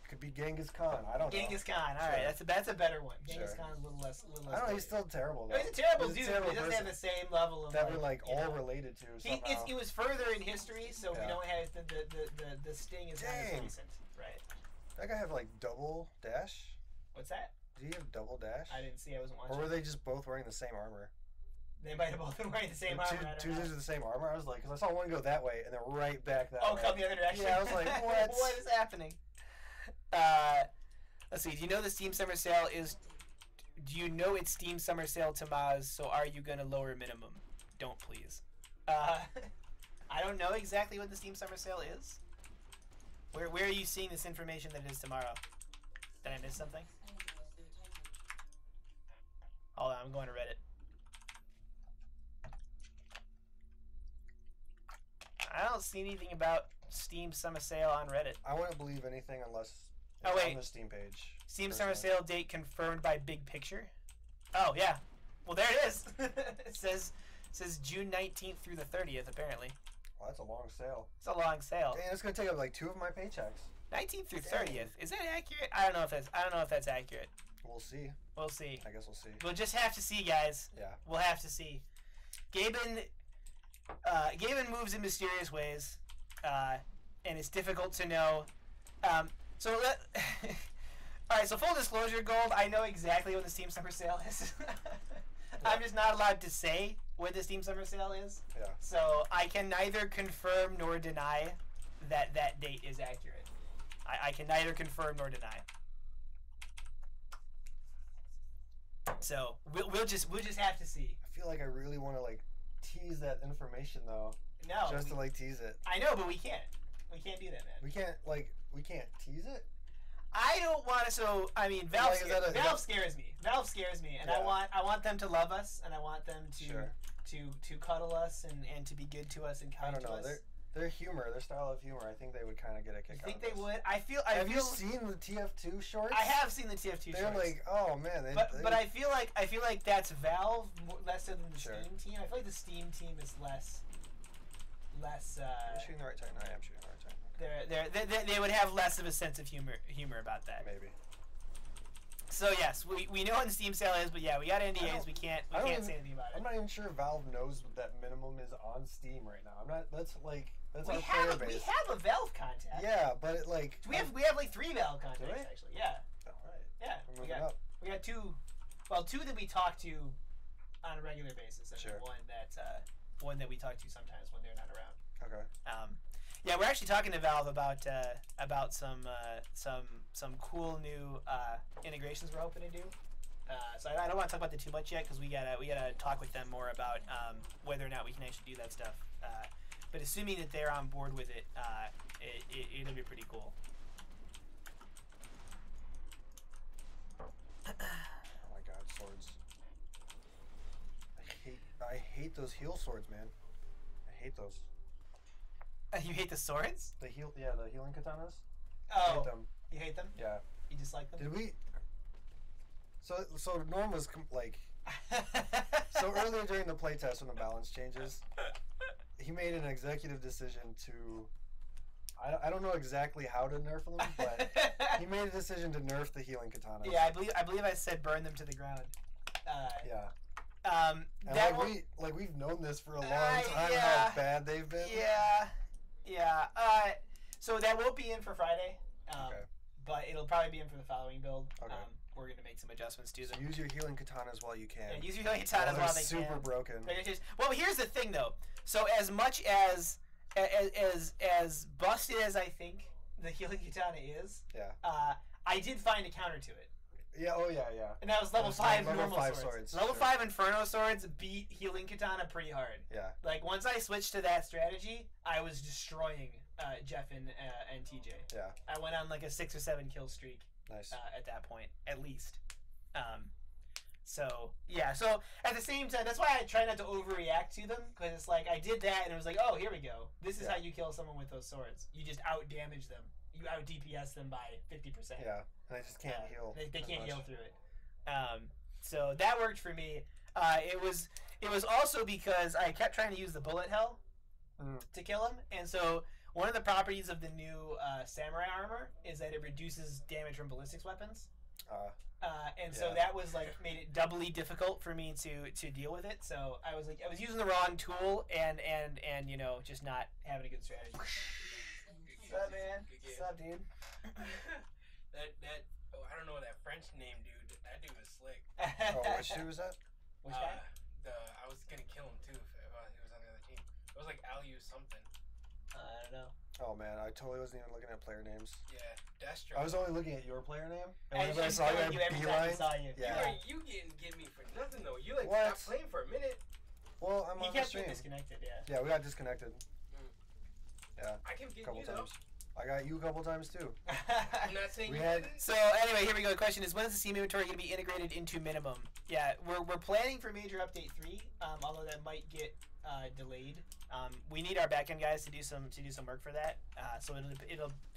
[SPEAKER 2] Could be Genghis Khan. I don't know.
[SPEAKER 1] Genghis Khan. All right, that's a better one. Genghis Khan's a little less.
[SPEAKER 2] I don't know. He's still terrible. Though.
[SPEAKER 1] He's a terrible
[SPEAKER 2] dude.
[SPEAKER 1] He doesn't have the same level of
[SPEAKER 2] that we're like all related to.
[SPEAKER 1] It was further in history, so we don't have the sting is not as recent, right?
[SPEAKER 2] That guy have like double dash.
[SPEAKER 1] What's that?
[SPEAKER 2] Did he have double dash?
[SPEAKER 1] I didn't see. I wasn't watching.
[SPEAKER 2] Or were they just both wearing the same armor?
[SPEAKER 1] They might have both been wearing the same armor.
[SPEAKER 2] Two dudes with the same armor. I was like, because I saw one go that way and then right back that way.
[SPEAKER 1] Oh, come the other direction.
[SPEAKER 2] Yeah, I was like, what?
[SPEAKER 1] What is happening? Let's see. Do you know the Steam Summer Sale is? Do you know it's Steam Summer Sale to Maz? So are you gonna lower minimum? Don't please. I don't know exactly what the Steam Summer Sale is. Where are you seeing this information that it is tomorrow? Did I miss something? Hold on, I'm going to Reddit. I don't see anything about Steam Summer Sale on Reddit.
[SPEAKER 2] I wouldn't believe anything unless it's on the Steam page.
[SPEAKER 1] Steam Summer Sale date confirmed by Big Picture. Oh yeah, well there it is. It says June 19th through the 30th apparently.
[SPEAKER 2] Well, that's a long sale.
[SPEAKER 1] It's a long sale.
[SPEAKER 2] Dang, it's gonna take up like 2 of my paychecks.
[SPEAKER 1] 19th through 30th. Is that accurate? I don't know if that's accurate.
[SPEAKER 2] We'll see.
[SPEAKER 1] We'll see.
[SPEAKER 2] I guess we'll see.
[SPEAKER 1] We'll just have to see, guys.
[SPEAKER 2] Yeah.
[SPEAKER 1] We'll have to see. Gaben moves in mysterious ways, and it's difficult to know. All right. So full disclosure, Gold. I know exactly what the Steam Summer Sale is. I'm just not allowed to say what the Steam Summer Sale is.
[SPEAKER 2] Yeah.
[SPEAKER 1] So I can neither confirm nor deny that date is accurate. I can neither confirm nor deny. So we'll just have to see.
[SPEAKER 2] I feel like I really want to like tease that information though.
[SPEAKER 1] No.
[SPEAKER 2] Just to like tease it.
[SPEAKER 1] I know, but we can't. We can't do that, man.
[SPEAKER 2] We can't tease it.
[SPEAKER 1] I don't want to. So I mean, Valve scares me. Valve scares me, and
[SPEAKER 2] yeah.
[SPEAKER 1] I want them to love us, and I want them to
[SPEAKER 2] sure.
[SPEAKER 1] to cuddle us and to be good to us and kind to us.
[SPEAKER 2] Their humor, their style of humor, I think they would kind of get a kick out of
[SPEAKER 1] You think they would? Have
[SPEAKER 2] you seen the TF2 shorts?
[SPEAKER 1] I have seen the TF2 shorts.
[SPEAKER 2] They're like, oh man.
[SPEAKER 1] But I feel like that's Valve less so than the
[SPEAKER 2] sure.
[SPEAKER 1] Steam team. I feel like the Steam team is less.
[SPEAKER 2] I'm shooting the right time. I am shooting the right time.
[SPEAKER 1] They would have less of a sense of humor about that.
[SPEAKER 2] Maybe.
[SPEAKER 1] So yes, we know what the Steam sale is, but yeah, we got NDAs. We can't say anything about it.
[SPEAKER 2] I'm not even sure Valve knows what that minimum is on Steam right now. I'm not. That's our player base.
[SPEAKER 1] We have a Valve contact.
[SPEAKER 2] Yeah, but it like
[SPEAKER 1] we have like 3 Valve contacts actually. Yeah.
[SPEAKER 2] All right.
[SPEAKER 1] Yeah. We got 2. Well, 2 that we talk to on a regular basis, and
[SPEAKER 2] sure.
[SPEAKER 1] one that we talk to sometimes when they're not around.
[SPEAKER 2] Okay.
[SPEAKER 1] Yeah, we're actually talking to Valve about some cool new integrations we're hoping to do. So I don't want to talk about that too much yet because we gotta talk with them more about whether or not we can actually do that stuff. But assuming that they're on board with it, it'll be pretty cool.
[SPEAKER 2] Oh my God, swords! I hate those heal swords, man. I hate those.
[SPEAKER 1] You hate the swords?
[SPEAKER 2] The healing katanas.
[SPEAKER 1] Oh,
[SPEAKER 2] I hate them.
[SPEAKER 1] You hate them?
[SPEAKER 2] Yeah.
[SPEAKER 1] You dislike them?
[SPEAKER 2] Did we? So Norm was so earlier during the playtest when the balance changes, he made an executive decision to. I don't know exactly how to nerf them, but he made a decision to nerf the healing katanas.
[SPEAKER 1] Yeah, I believe I said burn them to the ground.
[SPEAKER 2] Yeah.
[SPEAKER 1] And
[SPEAKER 2] we've known this for a long time how bad they've been.
[SPEAKER 1] Yeah. So that won't be in for Friday.
[SPEAKER 2] Okay.
[SPEAKER 1] But it'll probably be in for the following build.
[SPEAKER 2] Okay.
[SPEAKER 1] We're gonna make some adjustments to them.
[SPEAKER 2] So use your healing katanas while you can.
[SPEAKER 1] Yeah, use your healing katanas while they can.
[SPEAKER 2] Super broken.
[SPEAKER 1] Well, here's the thing though. So as much as busted as I think the healing katana is, I did find a counter to it.
[SPEAKER 2] Yeah. Oh yeah.
[SPEAKER 1] And that was level 5 normal
[SPEAKER 2] 5
[SPEAKER 1] swords. Level 5 Inferno swords beat healing katana pretty hard.
[SPEAKER 2] Yeah.
[SPEAKER 1] Like once I switched to that strategy, I was destroying Jeff and TJ.
[SPEAKER 2] Yeah.
[SPEAKER 1] I went on like a 6 or 7 kill streak.
[SPEAKER 2] Nice.
[SPEAKER 1] At that point, at least. So yeah. So at the same time, that's why I try not to overreact to them because it's like I did that and it was like, oh, here we go. This is how you kill someone with those swords. You just out damage them. You out DPS them by 50%.
[SPEAKER 2] Yeah, and they just can't heal.
[SPEAKER 1] They can't heal through it. So that worked for me. It was also because I kept trying to use the bullet hell to kill him, and so one of the properties of the new samurai armor is that it reduces damage from ballistics weapons. So that was like made it doubly difficult for me to deal with it. So I was using the wrong tool and you know, just not having a good strategy. What's up, man? What's up, dude?
[SPEAKER 3] I don't know that French name, dude. That dude was slick.
[SPEAKER 2] Which dude was that?
[SPEAKER 1] Which guy?
[SPEAKER 3] I was gonna kill him too if he was on the other team. It was like Aliu something.
[SPEAKER 1] I don't know.
[SPEAKER 2] Oh man, I totally wasn't even looking at player names.
[SPEAKER 3] Yeah, Destro.
[SPEAKER 2] I was only looking at your player name.
[SPEAKER 1] And
[SPEAKER 2] whenever I saw you,
[SPEAKER 1] every time I saw you.
[SPEAKER 2] Yeah.
[SPEAKER 3] You didn't get me for nothing though. You like
[SPEAKER 2] What?
[SPEAKER 3] stopped playing for a minute.
[SPEAKER 2] Well, I'm
[SPEAKER 1] He
[SPEAKER 2] on the
[SPEAKER 1] kept
[SPEAKER 2] stream.
[SPEAKER 1] getting disconnected, yeah.
[SPEAKER 2] Yeah, we got disconnected. Yeah,
[SPEAKER 3] I kept
[SPEAKER 2] a
[SPEAKER 3] getting
[SPEAKER 2] couple
[SPEAKER 3] you
[SPEAKER 2] times. I got you a couple times too.
[SPEAKER 3] I'm not saying
[SPEAKER 2] We
[SPEAKER 3] you
[SPEAKER 2] had-
[SPEAKER 3] didn't.
[SPEAKER 1] So anyway, here we go. The question is, when is the Steam inventory going to be integrated into Minimum? Yeah, we're planning for Major Update 3, although that might get delayed. We need our backend guys to do some work for that. So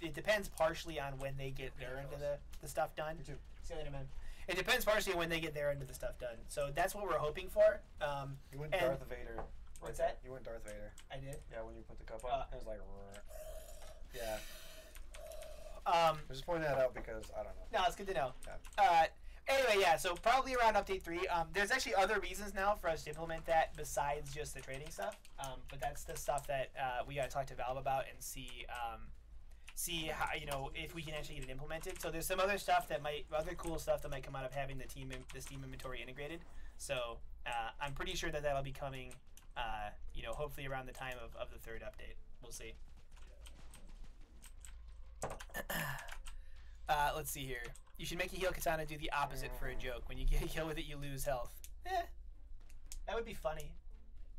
[SPEAKER 1] it depends partially on when they get their end of the stuff done.
[SPEAKER 2] You too.
[SPEAKER 1] See you later, man. It depends partially on when they get their end of the stuff done. So that's what we're hoping for.
[SPEAKER 2] You went
[SPEAKER 1] And-
[SPEAKER 2] Darth Vader.
[SPEAKER 1] What's
[SPEAKER 2] there.
[SPEAKER 1] that?
[SPEAKER 2] You went Darth Vader.
[SPEAKER 1] I did.
[SPEAKER 2] Yeah, when you put the cup up, it was like. Yeah. I'm just pointing that out because I don't know.
[SPEAKER 1] No, it's good to know.
[SPEAKER 2] Yeah.
[SPEAKER 1] Anyway, yeah, so probably around Update 3. There's actually other reasons now for us to implement that besides just the trading stuff. But that's the stuff that we got to talk to Valve about and see how, you know, if we can actually get it implemented. So there's some other stuff other cool stuff that might come out of having the Steam inventory integrated. So I'm pretty sure that that'll be coming, you know, hopefully around the time of the 3rd update. We'll see. Let's see here. You should make a heal katana do the opposite for a joke. When you get a kill with it, you lose health. That would be funny.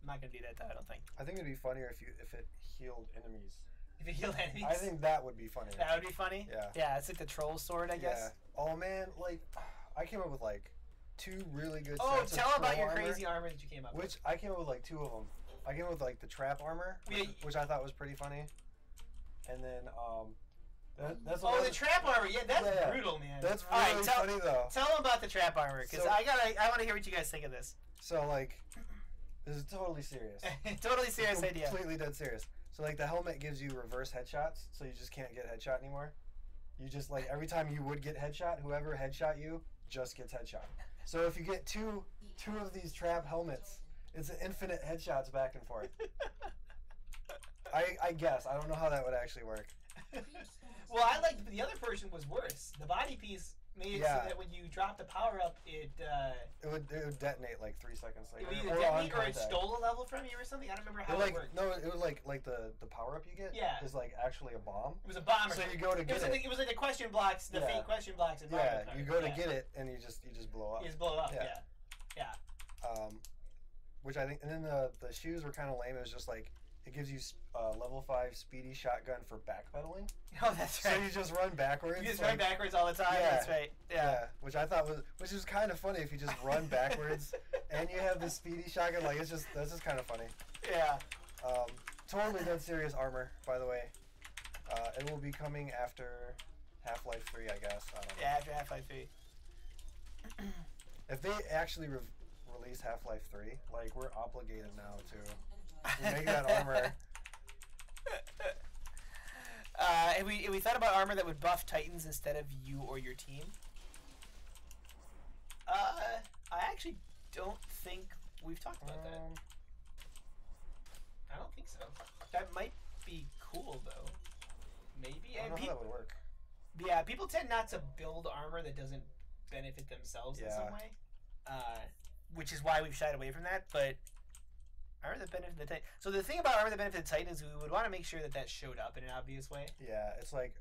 [SPEAKER 1] I'm not gonna do that though. I don't think.
[SPEAKER 2] I think it'd be funnier if it healed enemies.
[SPEAKER 1] If it healed enemies.
[SPEAKER 2] I think that would be funnier.
[SPEAKER 1] that would be funny.
[SPEAKER 2] Yeah.
[SPEAKER 1] Yeah, it's like the troll sword, I guess.
[SPEAKER 2] Yeah. Oh man, like I came up with like 2 really good
[SPEAKER 1] Oh,
[SPEAKER 2] sets
[SPEAKER 1] tell
[SPEAKER 2] of
[SPEAKER 1] about
[SPEAKER 2] troll
[SPEAKER 1] your
[SPEAKER 2] armor,
[SPEAKER 1] crazy armor that you came up with.
[SPEAKER 2] Which I came up with like 2 of them. I came up with like the trap armor,
[SPEAKER 1] Yeah,
[SPEAKER 2] which I thought was pretty funny, and then that's
[SPEAKER 1] Oh, the trap armor. Yeah, that's
[SPEAKER 2] Yeah.
[SPEAKER 1] brutal, man.
[SPEAKER 2] That's
[SPEAKER 1] All right,
[SPEAKER 2] really
[SPEAKER 1] tell
[SPEAKER 2] funny though.
[SPEAKER 1] them about the trap armor, because
[SPEAKER 2] So-
[SPEAKER 1] I want to hear what you guys think of this.
[SPEAKER 2] So like, this is totally serious.
[SPEAKER 1] Totally serious idea.
[SPEAKER 2] Completely dead serious. So like the helmet gives you reverse headshots, so you just can't get headshot anymore. You just like every time you would get headshot, whoever headshot you just gets headshot. So if you get two of these trap helmets, it's an infinite headshots back and forth. I guess I don't know how that would actually work.
[SPEAKER 1] Well, I liked the other version was worse. The body piece made it
[SPEAKER 2] Yeah.
[SPEAKER 1] so that when you drop the power up, it
[SPEAKER 2] It would detonate like 3 seconds
[SPEAKER 1] it
[SPEAKER 2] later.
[SPEAKER 1] would either
[SPEAKER 2] or on
[SPEAKER 1] detonate or it
[SPEAKER 2] contact.
[SPEAKER 1] stole a level from you or something. I don't remember how
[SPEAKER 2] It
[SPEAKER 1] it
[SPEAKER 2] like
[SPEAKER 1] worked.
[SPEAKER 2] no, it was like the power up you get
[SPEAKER 1] Yeah.
[SPEAKER 2] is like actually a bomb.
[SPEAKER 1] It was a bomb. Or
[SPEAKER 2] So
[SPEAKER 1] something.
[SPEAKER 2] you go to
[SPEAKER 1] It
[SPEAKER 2] get
[SPEAKER 1] was
[SPEAKER 2] it.
[SPEAKER 1] like it was like the question blocks, the
[SPEAKER 2] Yeah.
[SPEAKER 1] fake question blocks. In
[SPEAKER 2] Yeah,
[SPEAKER 1] Mario Kart.
[SPEAKER 2] you go to
[SPEAKER 1] Yeah.
[SPEAKER 2] get it and you just blow up.
[SPEAKER 1] You just blow up.
[SPEAKER 2] Yeah.
[SPEAKER 1] Yeah.
[SPEAKER 2] Which I think, and then the shoes were kind of lame. It was just like it gives you level 5 speedy shotgun for backpedaling.
[SPEAKER 1] Oh, that's
[SPEAKER 2] So
[SPEAKER 1] right.
[SPEAKER 2] you just run backwards.
[SPEAKER 1] You just
[SPEAKER 2] like,
[SPEAKER 1] run backwards all the time.
[SPEAKER 2] Yeah.
[SPEAKER 1] That's right. Yeah.
[SPEAKER 2] which I thought which is kind of funny if you just run backwards and you have the speedy shotgun. Like that's just kind of funny.
[SPEAKER 1] Yeah.
[SPEAKER 2] Totally dead serious armor, by the way. It will be coming after Half-Life 3, I guess. I don't know.
[SPEAKER 1] Yeah. After Half-Life 3.
[SPEAKER 2] If they actually release Half-Life 3, like we're obligated now to make that armor.
[SPEAKER 1] Have we thought about armor that would buff Titans instead of you or your team? I actually don't think we've talked about that. I don't think so. That might be cool though. Maybe.
[SPEAKER 2] I don't know how that would work.
[SPEAKER 1] Yeah, people tend not to build armor that doesn't benefit themselves in some
[SPEAKER 2] Yeah.
[SPEAKER 1] way, which is why we've shied away from that. But armor that benefits the Titan. So the thing about armor that benefits the Titan is we would want to make sure that that showed up in an obvious way.
[SPEAKER 2] Yeah, it's like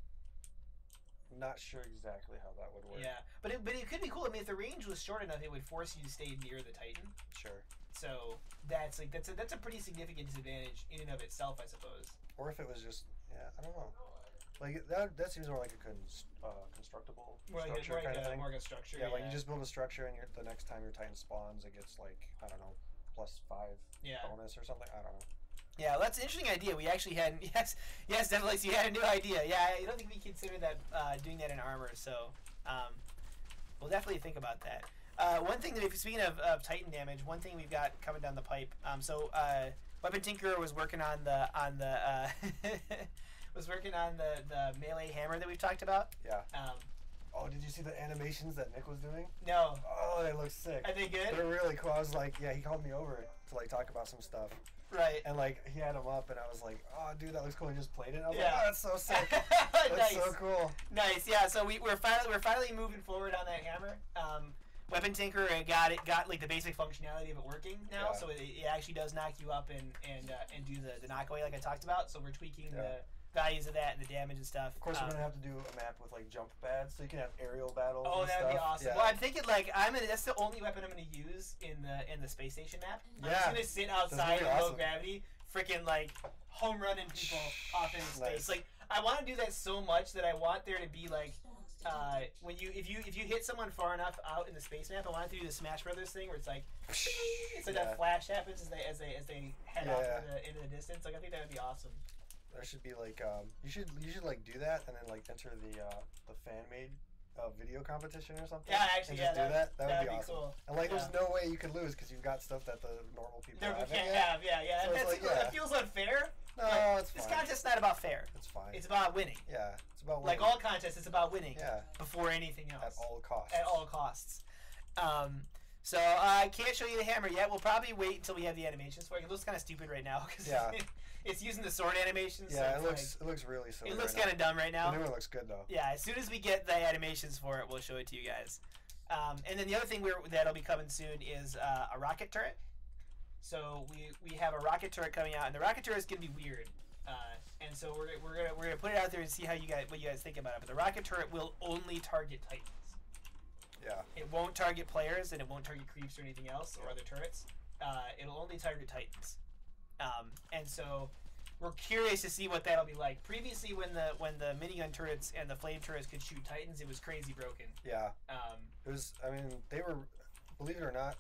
[SPEAKER 2] not sure exactly how that would work.
[SPEAKER 1] Yeah, but it could be cool. I mean, if the range was short enough, it would force you to stay near the Titan.
[SPEAKER 2] Sure.
[SPEAKER 1] So that's a pretty significant disadvantage in and of itself, I suppose.
[SPEAKER 2] Or if it was just I don't know. Like that seems more like a constructible structure kind of thing.
[SPEAKER 1] More like a structure.
[SPEAKER 2] Yeah, like you just build a structure and the next time your Titan spawns, it gets like I don't know +5 bonus or something. I don't know.
[SPEAKER 1] Yeah, well, that's an interesting idea. We actually had yes, definitely. So you had a new idea. Yeah, I don't think we considered that doing that in armor. So we'll definitely think about that. One thing that, speaking of Titan damage, one thing we've got coming down the pipe. Weapon Tinkerer was working on the was working on the melee hammer that we've talked about.
[SPEAKER 2] Yeah. Oh, did you see the animations that Nick was doing?
[SPEAKER 1] No.
[SPEAKER 2] Oh, they look sick.
[SPEAKER 1] Are they good?
[SPEAKER 2] They're really cool. I was like, yeah, he called me over to like talk about some stuff.
[SPEAKER 1] Right.
[SPEAKER 2] And like he had them up, and I was like, oh, dude, that looks cool. He just played it. I was
[SPEAKER 1] Yeah.
[SPEAKER 2] like, oh, that's so sick. That's
[SPEAKER 1] Nice.
[SPEAKER 2] so cool.
[SPEAKER 1] Nice. Yeah. So we're finally moving forward on that hammer. Weapon Tinkerer got like the basic functionality of it working now,
[SPEAKER 2] Yeah.
[SPEAKER 1] so it actually does knock you up and do the knock away like I talked about. So we're tweaking the values of that and the damage and stuff.
[SPEAKER 2] Of course, we're gonna have to do a map with like jump pads, so you can have aerial battles.
[SPEAKER 1] Oh,
[SPEAKER 2] and
[SPEAKER 1] that would be
[SPEAKER 2] stuff.
[SPEAKER 1] awesome.
[SPEAKER 2] Yeah.
[SPEAKER 1] Well, I'm thinking like that's the only weapon I'm gonna use in the space station map. I'm just
[SPEAKER 2] Yeah.
[SPEAKER 1] gonna sit outside in
[SPEAKER 2] That's
[SPEAKER 1] low
[SPEAKER 2] awesome.
[SPEAKER 1] gravity, freaking like home running people off into space.
[SPEAKER 2] Nice.
[SPEAKER 1] Like I want to do that so much that I want there to be like when if you hit someone far enough out in the space map, I want it to do the Smash Brothers thing where it's like that flash happens as they head off into the distance. Like I think that would be awesome.
[SPEAKER 2] There should be like you should like do that and then like enter the fan made video competition or something.
[SPEAKER 1] Yeah, actually,
[SPEAKER 2] and just do that. That would
[SPEAKER 1] that'd
[SPEAKER 2] be
[SPEAKER 1] be
[SPEAKER 2] awesome.
[SPEAKER 1] cool.
[SPEAKER 2] And like,
[SPEAKER 1] Yeah.
[SPEAKER 2] there's no way you could lose because you've got stuff that the normal people
[SPEAKER 1] Never
[SPEAKER 2] haven't
[SPEAKER 1] can't
[SPEAKER 2] yet.
[SPEAKER 1] have, yeah.
[SPEAKER 2] So it's
[SPEAKER 1] That's
[SPEAKER 2] like,
[SPEAKER 1] cool.
[SPEAKER 2] yeah.
[SPEAKER 1] It feels unfair.
[SPEAKER 2] No,
[SPEAKER 1] Like,
[SPEAKER 2] it's
[SPEAKER 1] this
[SPEAKER 2] fine.
[SPEAKER 1] contest's not about fair.
[SPEAKER 2] It's fine.
[SPEAKER 1] It's about winning.
[SPEAKER 2] Yeah, it's about
[SPEAKER 1] Like
[SPEAKER 2] winning.
[SPEAKER 1] all contests, it's about winning.
[SPEAKER 2] Yeah.
[SPEAKER 1] Before anything else.
[SPEAKER 2] At all costs.
[SPEAKER 1] At all costs. So I can't show you the hammer yet. We'll probably wait until we have the animations for it. It looks kind of stupid right now because
[SPEAKER 2] Yeah.
[SPEAKER 1] it's using the sword animations.
[SPEAKER 2] Yeah,
[SPEAKER 1] so
[SPEAKER 2] it looks really silly.
[SPEAKER 1] it looks
[SPEAKER 2] right
[SPEAKER 1] kind of dumb right
[SPEAKER 2] now.
[SPEAKER 1] now.
[SPEAKER 2] The new one looks good though.
[SPEAKER 1] Yeah, as soon as we get the animations for it, we'll show it to you guys. And then the other thing that'll be coming soon is a rocket turret. So we have a rocket turret coming out, and the rocket turret is gonna be weird. And so we're gonna put it out there and see what you guys think about it. But the rocket turret will only target Titans.
[SPEAKER 2] Yeah.
[SPEAKER 1] It won't target players, and it won't target creeps or anything else or other turrets. It'll only target Titans. And so we're curious to see what that'll be like. Previously, when the minigun turrets and the flame turrets could shoot Titans, it was crazy broken.
[SPEAKER 2] Yeah. It was. I mean, they were. Believe it or not,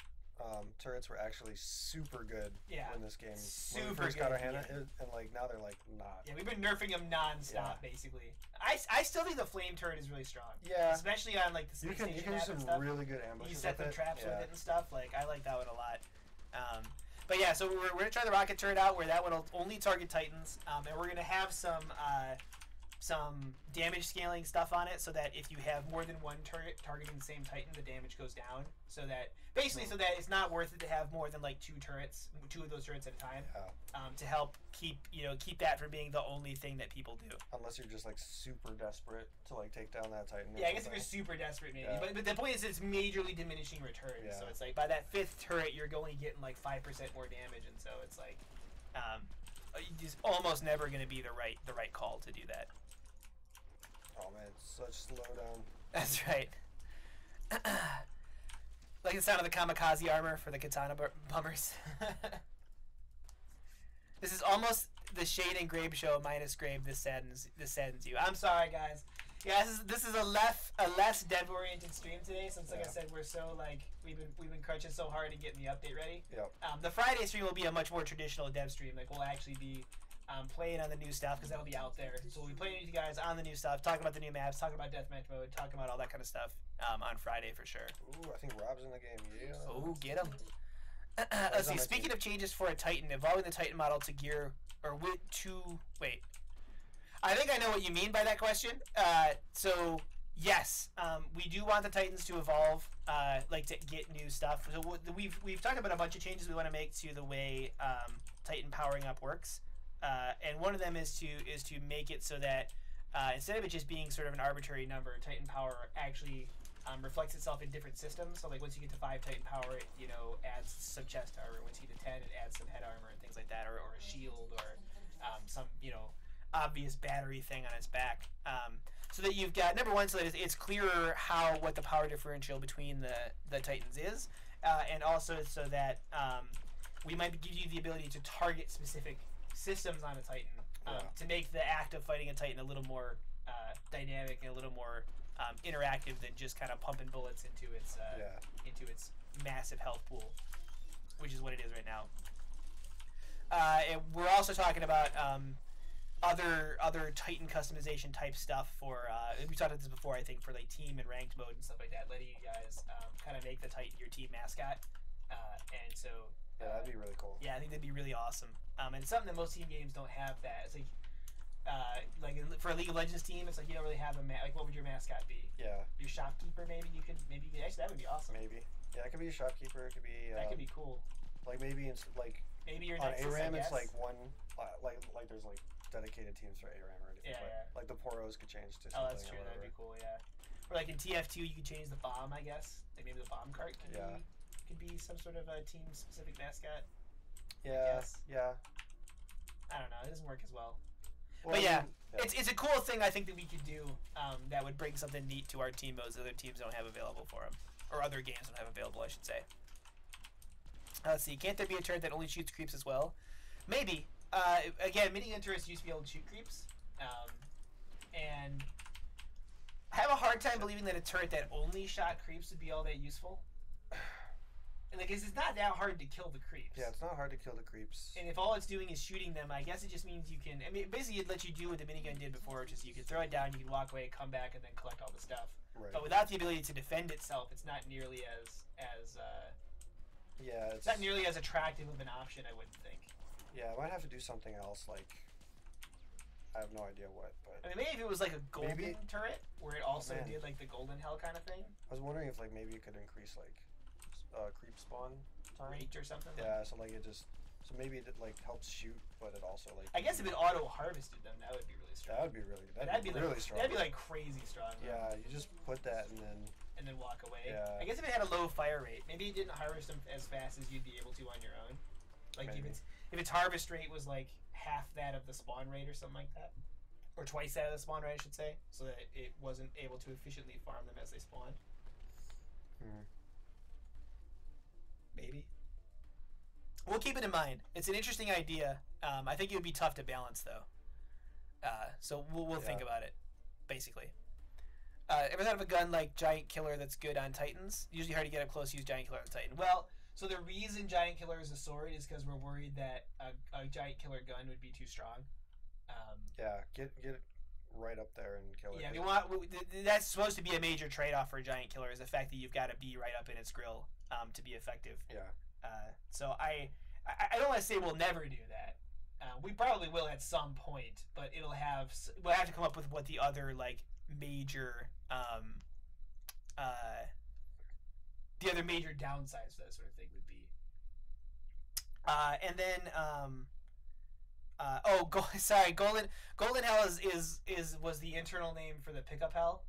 [SPEAKER 2] turrets were actually super good in this game. When we
[SPEAKER 1] Super
[SPEAKER 2] first got our
[SPEAKER 1] good,
[SPEAKER 2] hand on it, and like now they're like not.
[SPEAKER 1] Yeah, we've been nerfing them nonstop, basically. I still think the flame turret is really strong.
[SPEAKER 2] Yeah.
[SPEAKER 1] Especially on like the
[SPEAKER 2] You
[SPEAKER 1] space
[SPEAKER 2] can
[SPEAKER 1] station
[SPEAKER 2] do
[SPEAKER 1] map
[SPEAKER 2] some
[SPEAKER 1] and stuff.
[SPEAKER 2] really good ambushes.
[SPEAKER 1] You set
[SPEAKER 2] with
[SPEAKER 1] them
[SPEAKER 2] it.
[SPEAKER 1] traps
[SPEAKER 2] Yeah.
[SPEAKER 1] with it and stuff. Like I like that one a lot. But yeah, so we're gonna try the rocket turret out where that one will only target Titans, and we're gonna have some damage scaling stuff on it, so that if you have more than one turret targeting the same Titan, the damage goes down. So that basically, so that it's not worth it to have more than like two of those turrets at a time, to help keep that from being the only thing that people do.
[SPEAKER 2] Unless you're just like super desperate to like take down that Titan. or
[SPEAKER 1] Yeah, I guess if
[SPEAKER 2] something.
[SPEAKER 1] you're super desperate, maybe.
[SPEAKER 2] Yeah.
[SPEAKER 1] But the point is, it's majorly diminishing returns.
[SPEAKER 2] Yeah.
[SPEAKER 1] So it's like by that fifth turret, you're only getting like 5% more damage, and so it's like, it's almost never going to be the right call to do that.
[SPEAKER 2] Oh man, it's such slowdown.
[SPEAKER 1] That's right. Like the sound of the kamikaze armor for the katana bummers. This is almost the Shade and Grabe show minus Grabe. This saddens you. I'm sorry, guys. Yeah, this is a less dev oriented stream today, since like I said, we're so like we've been crunching so hard and getting the update ready.
[SPEAKER 2] Yep.
[SPEAKER 1] The Friday stream will be a much more traditional dev stream. Like we'll actually be playing on the new stuff because that'll be out there. So we'll be playing with you guys on the new stuff, talking about the new maps, talking about deathmatch mode, talking about all that kind of stuff on Friday for sure.
[SPEAKER 2] Ooh, I think Rob's in the game. Yeah.
[SPEAKER 1] Oh, get him. Let's see. Speaking of changes for a Titan, evolving the Titan model to gear or wait. I think I know what you mean by that question. So yes, we do want the Titans to evolve, like to get new stuff. So we've talked about a bunch of changes we want to make to the way Titan powering up works, and one of them is to make it so that instead of it just being sort of an arbitrary number, Titan power actually reflects itself in different systems. So like once you get to 5 Titan power, it adds some chest armor. Once you get to 10, it adds some head armor and things like that, or a shield, or some obvious battery thing on its back. So that you've got number one, so that it's clearer what the power differential between the Titans is, and also so that we might give you the ability to target specific systems on a Titan to make the act of fighting a Titan a little more dynamic and a little more interactive than just kind of pumping bullets into its massive health pool, which is what it is right now. And we're also talking about other Titan customization type stuff for we talked about this before, I think, for like team and ranked mode and stuff like that, letting you guys kind of make the Titan your team mascot, and so
[SPEAKER 2] Yeah, that'd be really cool.
[SPEAKER 1] Yeah, I think that'd be really awesome. And it's something that most team games don't have. That it's like for a League of Legends team, it's like you don't really have a like. What would your mascot be?
[SPEAKER 2] Yeah.
[SPEAKER 1] Your shopkeeper, maybe you could actually that would be awesome.
[SPEAKER 2] Maybe. Yeah, it could be a shopkeeper. It could be.
[SPEAKER 1] That could be cool.
[SPEAKER 2] Like maybe it's like.
[SPEAKER 1] Maybe your
[SPEAKER 2] on
[SPEAKER 1] Nexus,
[SPEAKER 2] ARAM,
[SPEAKER 1] I guess.
[SPEAKER 2] it's like one like there's like dedicated teams for ARAM or anything.
[SPEAKER 1] Yeah,
[SPEAKER 2] but,
[SPEAKER 1] yeah.
[SPEAKER 2] Like the Poros could change to something.
[SPEAKER 1] Oh, that's true.
[SPEAKER 2] Or
[SPEAKER 1] That'd
[SPEAKER 2] whatever.
[SPEAKER 1] be cool. Yeah. Or like in TF2, you could change the bomb. I guess. Like maybe the bomb cart could be some sort of a team specific mascot.
[SPEAKER 2] Yeah.
[SPEAKER 1] guess.
[SPEAKER 2] Yeah.
[SPEAKER 1] I don't know. It doesn't work as well.
[SPEAKER 2] Well,
[SPEAKER 1] But yeah,
[SPEAKER 2] yeah.
[SPEAKER 1] it's a cool thing I think that we could do that would bring something neat to our team modes that other teams don't have available for them. Or other games don't have available, I should say. Let's see. Can't there be a turret that only shoots creeps as well? Maybe. Again, minigun turrets used to be able to shoot creeps. And I have a hard time believing that a turret that only shot creeps would be all that useful. And like, 'cause it's not that hard to kill the creeps.
[SPEAKER 2] Yeah, it's not hard to kill the creeps.
[SPEAKER 1] And if all it's doing is shooting them, I guess it just means you can... I mean, basically it lets you do what the minigun did before, which is you can throw it down, you can walk away, come back, and then collect all the stuff.
[SPEAKER 2] Right.
[SPEAKER 1] But without the ability to defend itself, it's not nearly as
[SPEAKER 2] Yeah,
[SPEAKER 1] it's not nearly as attractive of an option, I wouldn't think.
[SPEAKER 2] Yeah, I might have to do something else. Like, I have no idea what, but
[SPEAKER 1] I mean, maybe if it was like a golden
[SPEAKER 2] Maybe-
[SPEAKER 1] turret, where it also
[SPEAKER 2] man.
[SPEAKER 1] did like the golden hell kind of thing,
[SPEAKER 2] I was wondering if like maybe it could increase like creep spawn time.
[SPEAKER 1] rate or something.
[SPEAKER 2] Yeah, so like it just maybe it like helps shoot, but it also like.
[SPEAKER 1] I guess if it auto harvested them, that would be really strong.
[SPEAKER 2] That would be really.
[SPEAKER 1] That'd be
[SPEAKER 2] really
[SPEAKER 1] like,
[SPEAKER 2] strong.
[SPEAKER 1] That'd be like crazy strong. though.
[SPEAKER 2] Yeah, you just put that and then.
[SPEAKER 1] And then walk away.
[SPEAKER 2] Yeah.
[SPEAKER 1] I guess if it had a low fire rate, maybe it didn't harvest them as fast as you'd be able to on your own. Like
[SPEAKER 2] Maybe.
[SPEAKER 1] if its harvest rate was like half that of the spawn rate or something like that, or twice that of the spawn rate, I should say, so that it wasn't able to efficiently farm them as they spawned. Maybe. We'll keep it in mind. It's an interesting idea. I think it would be tough to balance though. So we'll think
[SPEAKER 2] Yeah.
[SPEAKER 1] about it, basically. Ever thought of a gun like Giant Killer that's good on Titans? Usually hard to get up close to use Giant Killer on Titan. Well, so the reason Giant Killer is a sword is because we're worried that a Giant Killer gun would be too strong.
[SPEAKER 2] Yeah, get it right up there and kill it.
[SPEAKER 1] Yeah, that's supposed to be a major trade-off for a Giant Killer is the fact that you've got to be right up in its grill to be effective.
[SPEAKER 2] Yeah.
[SPEAKER 1] So I don't want to say we'll never do that. We probably will at some point, but we'll have to come up with what the other like major the other major downsides to that sort of thing would be. And then Golden Hell was the internal name for the pickup hell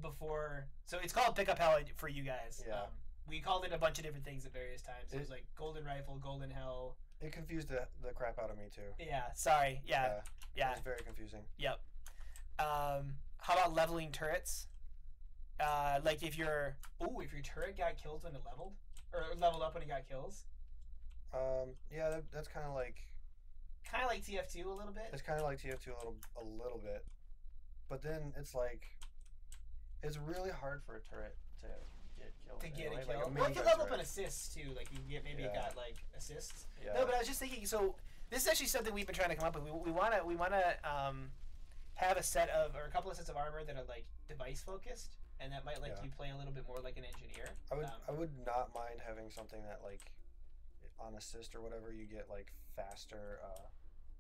[SPEAKER 1] before, so it's called pickup hell for you guys.
[SPEAKER 2] Yeah.
[SPEAKER 1] We called it a bunch of different things at various times. It was like Golden Rifle, Golden Hell.
[SPEAKER 2] It confused the crap out of me too.
[SPEAKER 1] Yeah, sorry. Yeah.
[SPEAKER 2] It was very confusing.
[SPEAKER 1] Yep. How about leveling turrets? Like if your turret got killed when it leveled, or leveled up when it got kills.
[SPEAKER 2] Yeah, that's kind of like
[SPEAKER 1] TF2 a little bit.
[SPEAKER 2] it's kind of like TF2 a little bit, but then it's like it's really hard for a turret to get killed.
[SPEAKER 1] To get
[SPEAKER 2] right?
[SPEAKER 1] a kill.
[SPEAKER 2] Like a
[SPEAKER 1] Well, it can
[SPEAKER 2] minigun
[SPEAKER 1] level up
[SPEAKER 2] turret.
[SPEAKER 1] an assists too. Like you can get maybe it
[SPEAKER 2] Yeah.
[SPEAKER 1] got like assists.
[SPEAKER 2] Yeah.
[SPEAKER 1] No, but I was just thinking. So this is actually something we've been trying to come up with. We wanna have a set of or a couple of sets of armor that are like device focused, and that might let
[SPEAKER 2] Yeah.
[SPEAKER 1] you play a little bit more like an engineer.
[SPEAKER 2] I would not mind having something that like on assist or whatever you get like faster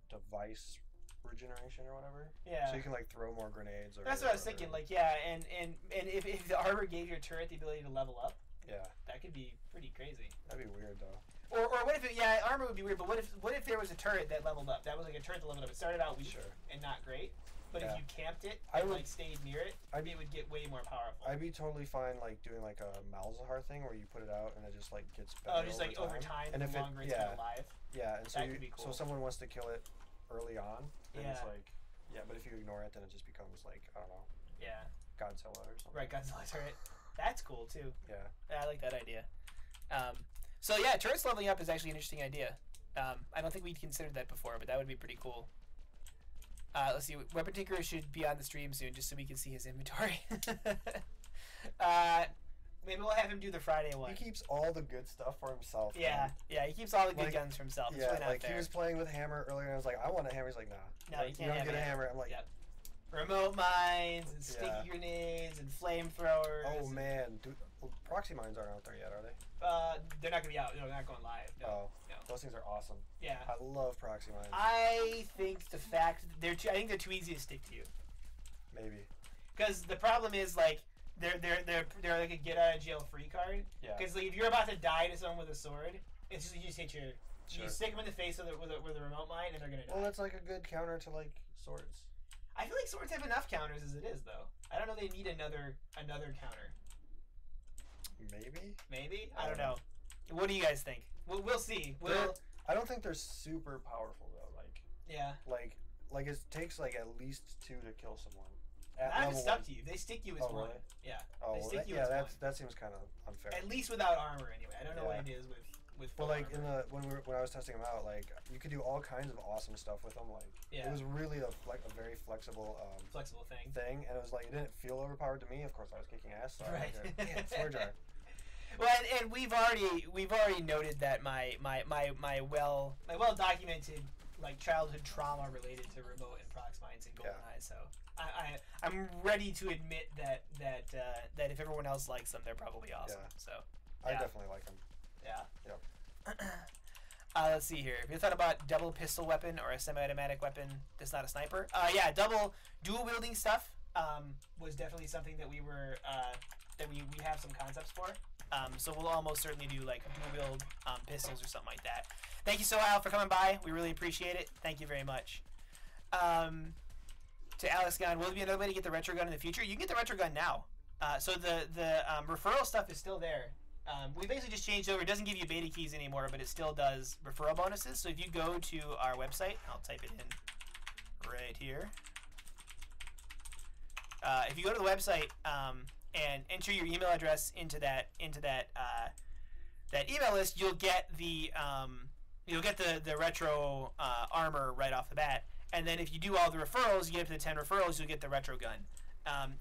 [SPEAKER 2] device regeneration or whatever.
[SPEAKER 1] Yeah.
[SPEAKER 2] So you can like throw more grenades or.
[SPEAKER 1] That's what I was
[SPEAKER 2] whatever.
[SPEAKER 1] thinking. Like, yeah, and if the armor gave your turret the ability to level up,
[SPEAKER 2] Yeah,
[SPEAKER 1] that could be pretty crazy.
[SPEAKER 2] that'd be weird though.
[SPEAKER 1] Or what if armor would be weird, but what if there was a turret that leveled up? That was like a turret that leveled up. It started out weak
[SPEAKER 2] Sure.
[SPEAKER 1] and not great, but
[SPEAKER 2] Yeah.
[SPEAKER 1] if you camped it
[SPEAKER 2] I
[SPEAKER 1] and
[SPEAKER 2] would-
[SPEAKER 1] like stayed near it, it would get way more powerful.
[SPEAKER 2] I'd be totally fine like doing like a Malzahar thing where you put it out and it just like gets better.
[SPEAKER 1] just like over time,
[SPEAKER 2] And
[SPEAKER 1] the
[SPEAKER 2] if it-
[SPEAKER 1] longer it's
[SPEAKER 2] yeah.
[SPEAKER 1] been alive.
[SPEAKER 2] Yeah, and so
[SPEAKER 1] That could be cool.
[SPEAKER 2] so someone wants to kill it early on, and it's
[SPEAKER 1] Yeah.
[SPEAKER 2] like but if you ignore it, then it just becomes like I don't know,
[SPEAKER 1] Yeah.
[SPEAKER 2] Godzilla or something.
[SPEAKER 1] Right, Godzilla turret. That's cool too.
[SPEAKER 2] Yeah.
[SPEAKER 1] I like that idea. So yeah, turrets leveling up is actually an interesting idea. I don't think we'd considered that before, but that would be pretty cool. Let's see. Weapon Tinkerer should be on the stream soon, just so we can see his inventory. Maybe we'll have him do the Friday one.
[SPEAKER 2] He keeps all the good stuff for himself.
[SPEAKER 1] Yeah,
[SPEAKER 2] man.
[SPEAKER 1] yeah. He keeps all the good
[SPEAKER 2] Like,
[SPEAKER 1] guns for himself. It's
[SPEAKER 2] Yeah,
[SPEAKER 1] really not
[SPEAKER 2] like
[SPEAKER 1] fair.
[SPEAKER 2] he was playing with Hammer earlier, and I was like, I want a hammer. He's like, nah.
[SPEAKER 1] No,
[SPEAKER 2] Like,
[SPEAKER 1] you can't
[SPEAKER 2] don't
[SPEAKER 1] have
[SPEAKER 2] get
[SPEAKER 1] a
[SPEAKER 2] a
[SPEAKER 1] hammer.
[SPEAKER 2] hammer. I'm like,
[SPEAKER 1] Yep. remote mines and sticky
[SPEAKER 2] Yeah.
[SPEAKER 1] grenades and flamethrowers.
[SPEAKER 2] Oh man, dude, well, proxy mines aren't out there yet, are they?
[SPEAKER 1] They're not gonna be out. No, they're not going live. No.
[SPEAKER 2] Oh,
[SPEAKER 1] No.
[SPEAKER 2] those things are awesome.
[SPEAKER 1] Yeah.
[SPEAKER 2] I love proxy mines.
[SPEAKER 1] I think the fact that I think they're too easy to stick to you.
[SPEAKER 2] Maybe.
[SPEAKER 1] Because the problem is like they're like a get out of jail free card.
[SPEAKER 2] Yeah.
[SPEAKER 1] Because like if you're about to die to someone with a sword, it's just you just hit your
[SPEAKER 2] Sure.
[SPEAKER 1] you stick them in the face with a remote mine and they're gonna die.
[SPEAKER 2] Well, that's like a good counter to like swords.
[SPEAKER 1] I feel like swords have enough counters as it is though. I don't know they need another counter.
[SPEAKER 2] Maybe.
[SPEAKER 1] Maybe I don't know. What do you guys think? We'll see.
[SPEAKER 2] I don't think they're super powerful though.
[SPEAKER 1] Yeah.
[SPEAKER 2] Like it takes like at least 2 to kill someone. At
[SPEAKER 1] I haven't
[SPEAKER 2] level
[SPEAKER 1] stuck
[SPEAKER 2] 1.
[SPEAKER 1] to you. They stick you as
[SPEAKER 2] Oh,
[SPEAKER 1] one.
[SPEAKER 2] really?
[SPEAKER 1] Yeah.
[SPEAKER 2] Oh,
[SPEAKER 1] They
[SPEAKER 2] well,
[SPEAKER 1] stick you
[SPEAKER 2] yeah,
[SPEAKER 1] as one.
[SPEAKER 2] that seems kind of unfair.
[SPEAKER 1] At least without armor anyway. I don't know
[SPEAKER 2] Yeah.
[SPEAKER 1] what it is with
[SPEAKER 2] Well,
[SPEAKER 1] full
[SPEAKER 2] like
[SPEAKER 1] armor.
[SPEAKER 2] when I was testing them out, like you could do all kinds of awesome stuff with them. Like
[SPEAKER 1] Yeah.
[SPEAKER 2] it was really a very flexible
[SPEAKER 1] Flexible thing.
[SPEAKER 2] thing, and it was like it didn't feel overpowered to me. Of course, I was kicking ass. So
[SPEAKER 1] Right.
[SPEAKER 2] I didn't care. Sword jar.
[SPEAKER 1] Well, and we've already noted that my well documented like childhood trauma related to remote and prox mines and GoldenEye. So I'm ready to admit that if everyone else likes them, they're probably awesome.
[SPEAKER 2] Yeah.
[SPEAKER 1] So
[SPEAKER 2] I
[SPEAKER 1] Yeah.
[SPEAKER 2] definitely like them.
[SPEAKER 1] yeah.
[SPEAKER 2] Yep.
[SPEAKER 1] Let's see here. Have you thought about double pistol weapon or a semi-automatic weapon that's not a sniper? Yeah, dual wielding stuff was definitely something that we were that we have some concepts for. So we'll almost certainly do like dual wield pistols or something like that. Thank you so much for coming by. We really appreciate it. Thank you very much. To Alex Gunn, will there be another way to get the retro gun in the future? You can get the retro gun now. So the referral stuff is still there. We basically just changed over. It doesn't give you beta keys anymore, but it still does referral bonuses. So if you go to our website, I'll type it in right here. If you go to the website and enter your email address into that email list, you'll get the retro armor right off the bat. And then if you do all the referrals, you get up to the 10 referrals, you'll get the retro gun.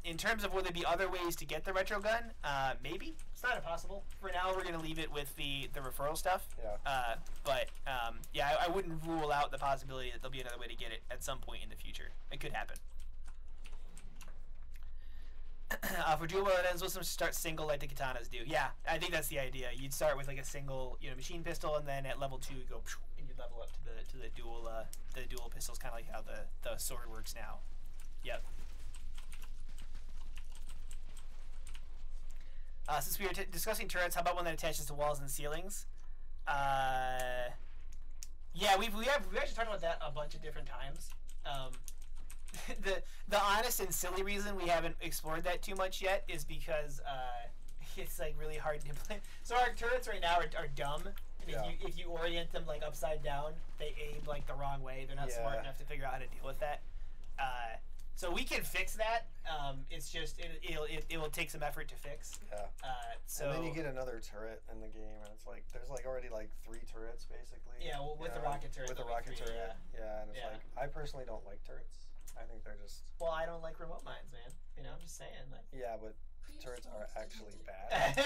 [SPEAKER 1] In terms of will there be other ways to get the retro gun, maybe. It's not impossible. For now, we're going to leave it with the referral stuff.
[SPEAKER 2] Yeah.
[SPEAKER 1] But I wouldn't rule out the possibility that there'll be another way to get it at some point in the future. It could happen. For dual wield ends, we'll start single like the katanas do. Yeah, I think that's the idea. You'd start with like a single, machine pistol, and then at level 2 you go and you level up to the dual pistols, kind of like how the sword works now. Yep. Since we were discussing turrets, how about one that attaches to walls and ceilings? Yeah, we've actually talked about that a bunch of different times. The honest and silly reason we haven't explored that too much yet is because it's like really hard to implement. So our turrets right now are dumb. And
[SPEAKER 2] Yeah.
[SPEAKER 1] if you orient them like upside down, they aim like the wrong way. They're not smart
[SPEAKER 2] Yeah.
[SPEAKER 1] enough to figure out how to deal with that. So we can fix that. It's just it will take some effort to fix.
[SPEAKER 2] Yeah.
[SPEAKER 1] So
[SPEAKER 2] And then you get another turret in the game, and it's like there's like already like 3 turrets basically.
[SPEAKER 1] Yeah, well, with the rocket turret.
[SPEAKER 2] With the
[SPEAKER 1] there'll be
[SPEAKER 2] rocket
[SPEAKER 1] 3,
[SPEAKER 2] turret. Yeah, and it's
[SPEAKER 1] Yeah.
[SPEAKER 2] like I personally don't like turrets. I think they're just
[SPEAKER 1] Well, I don't like remote mines, man. I'm just saying, like.
[SPEAKER 2] yeah, but turrets are actually bad.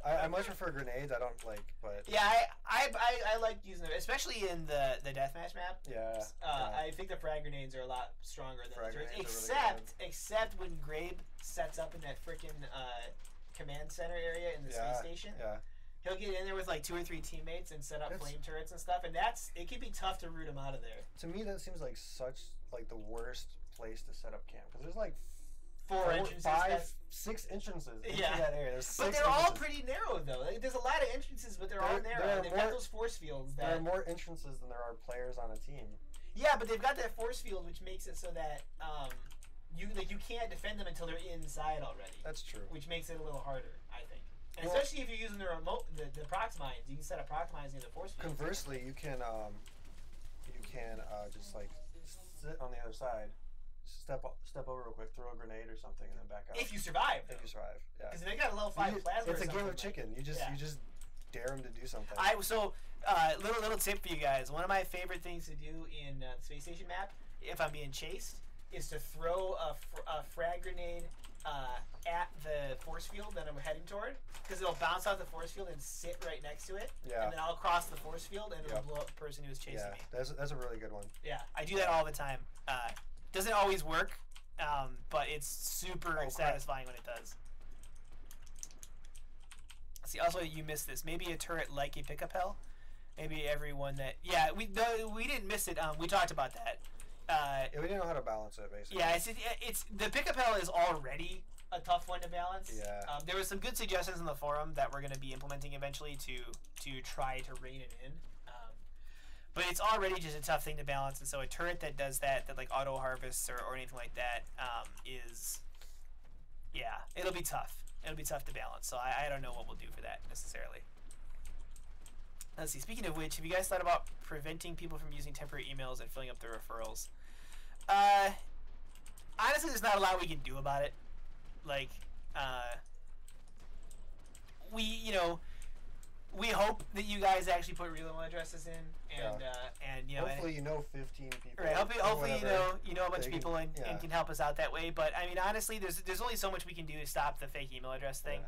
[SPEAKER 2] I much prefer grenades. I don't like, but
[SPEAKER 1] Yeah, I like using them, especially in the deathmatch map.
[SPEAKER 2] yeah.
[SPEAKER 1] I think the frag grenades are a lot stronger than
[SPEAKER 2] Frag
[SPEAKER 1] the turrets.
[SPEAKER 2] grenades are really
[SPEAKER 1] Except when Grabe sets up in that freaking command center area in the space station.
[SPEAKER 2] Yeah.
[SPEAKER 1] He'll get in there with like 2 or 3 teammates and set up
[SPEAKER 2] That's-
[SPEAKER 1] flame turrets and stuff, and it can be tough to root him out of there.
[SPEAKER 2] To me, that seems like such like the worst place to set up camp because there's like
[SPEAKER 1] 4 entrances.
[SPEAKER 2] 5, 6 entrances into
[SPEAKER 1] Yeah.
[SPEAKER 2] that area. There's 6
[SPEAKER 1] But they're all
[SPEAKER 2] entrances.
[SPEAKER 1] pretty narrow though. Like, there's a lot of entrances, but they're all
[SPEAKER 2] There
[SPEAKER 1] narrow.
[SPEAKER 2] are
[SPEAKER 1] They've got
[SPEAKER 2] more-
[SPEAKER 1] those force fields.
[SPEAKER 2] There are more entrances than there are players on a team.
[SPEAKER 1] Yeah, but they've got that force field, which makes it so that you can't defend them until they're inside already,
[SPEAKER 2] That's true.
[SPEAKER 1] which makes it a little harder, I think. And
[SPEAKER 2] Well-
[SPEAKER 1] especially if you're using the remote, the prox mines, you can set up prox mines near the force field.
[SPEAKER 2] Conversely, you can just like sit on the other side, step over real quick, throw a grenade or something, and then back out.
[SPEAKER 1] If you survive,
[SPEAKER 2] If you survive, yeah.
[SPEAKER 1] because they got a level 5
[SPEAKER 2] You
[SPEAKER 1] plasma.
[SPEAKER 2] it's
[SPEAKER 1] or
[SPEAKER 2] a game
[SPEAKER 1] something,
[SPEAKER 2] of chicken. You just
[SPEAKER 1] Yeah.
[SPEAKER 2] you just dare them to do something.
[SPEAKER 1] Little tip for you guys. One of my favorite things to do in the space station map, if I'm being chased, is to throw a frag grenade at the force field that I'm heading toward, because it'll bounce off the force field and sit right next to it,
[SPEAKER 2] Yeah.
[SPEAKER 1] and then I'll cross the force field and it'll
[SPEAKER 2] Yep.
[SPEAKER 1] blow up the person who was chasing me.
[SPEAKER 2] That's a really good one.
[SPEAKER 1] Yeah, I do that all the time. Doesn't always work, but it's super satisfying when it does. See, also you missed this. Maybe a turret like a pickup hell. Maybe everyone that we didn't miss it. We talked about that.
[SPEAKER 2] We didn't know how to balance it basically.
[SPEAKER 1] Yeah, it's the pickup hell is already a tough one to balance.
[SPEAKER 2] Yeah.
[SPEAKER 1] There was some good suggestions in the forum that we're going to be implementing eventually to try to rein it in. But it's already just a tough thing to balance, and so a turret that does that like auto harvests or anything like that, it'll be tough. It'll be tough to balance. So I don't know what we'll do for that necessarily. Let's see. Speaking of which, have you guys thought about preventing people from using temporary emails and filling up their referrals? Honestly, there's not a lot we can do about it. Like, we hope that you guys actually put real email addresses in, and
[SPEAKER 2] hopefully 15 people.
[SPEAKER 1] Right. Hopefully you know a bunch of people and
[SPEAKER 2] yeah.
[SPEAKER 1] can help us out that way. But I mean, honestly, there's only so much we can do to stop the fake email address thing,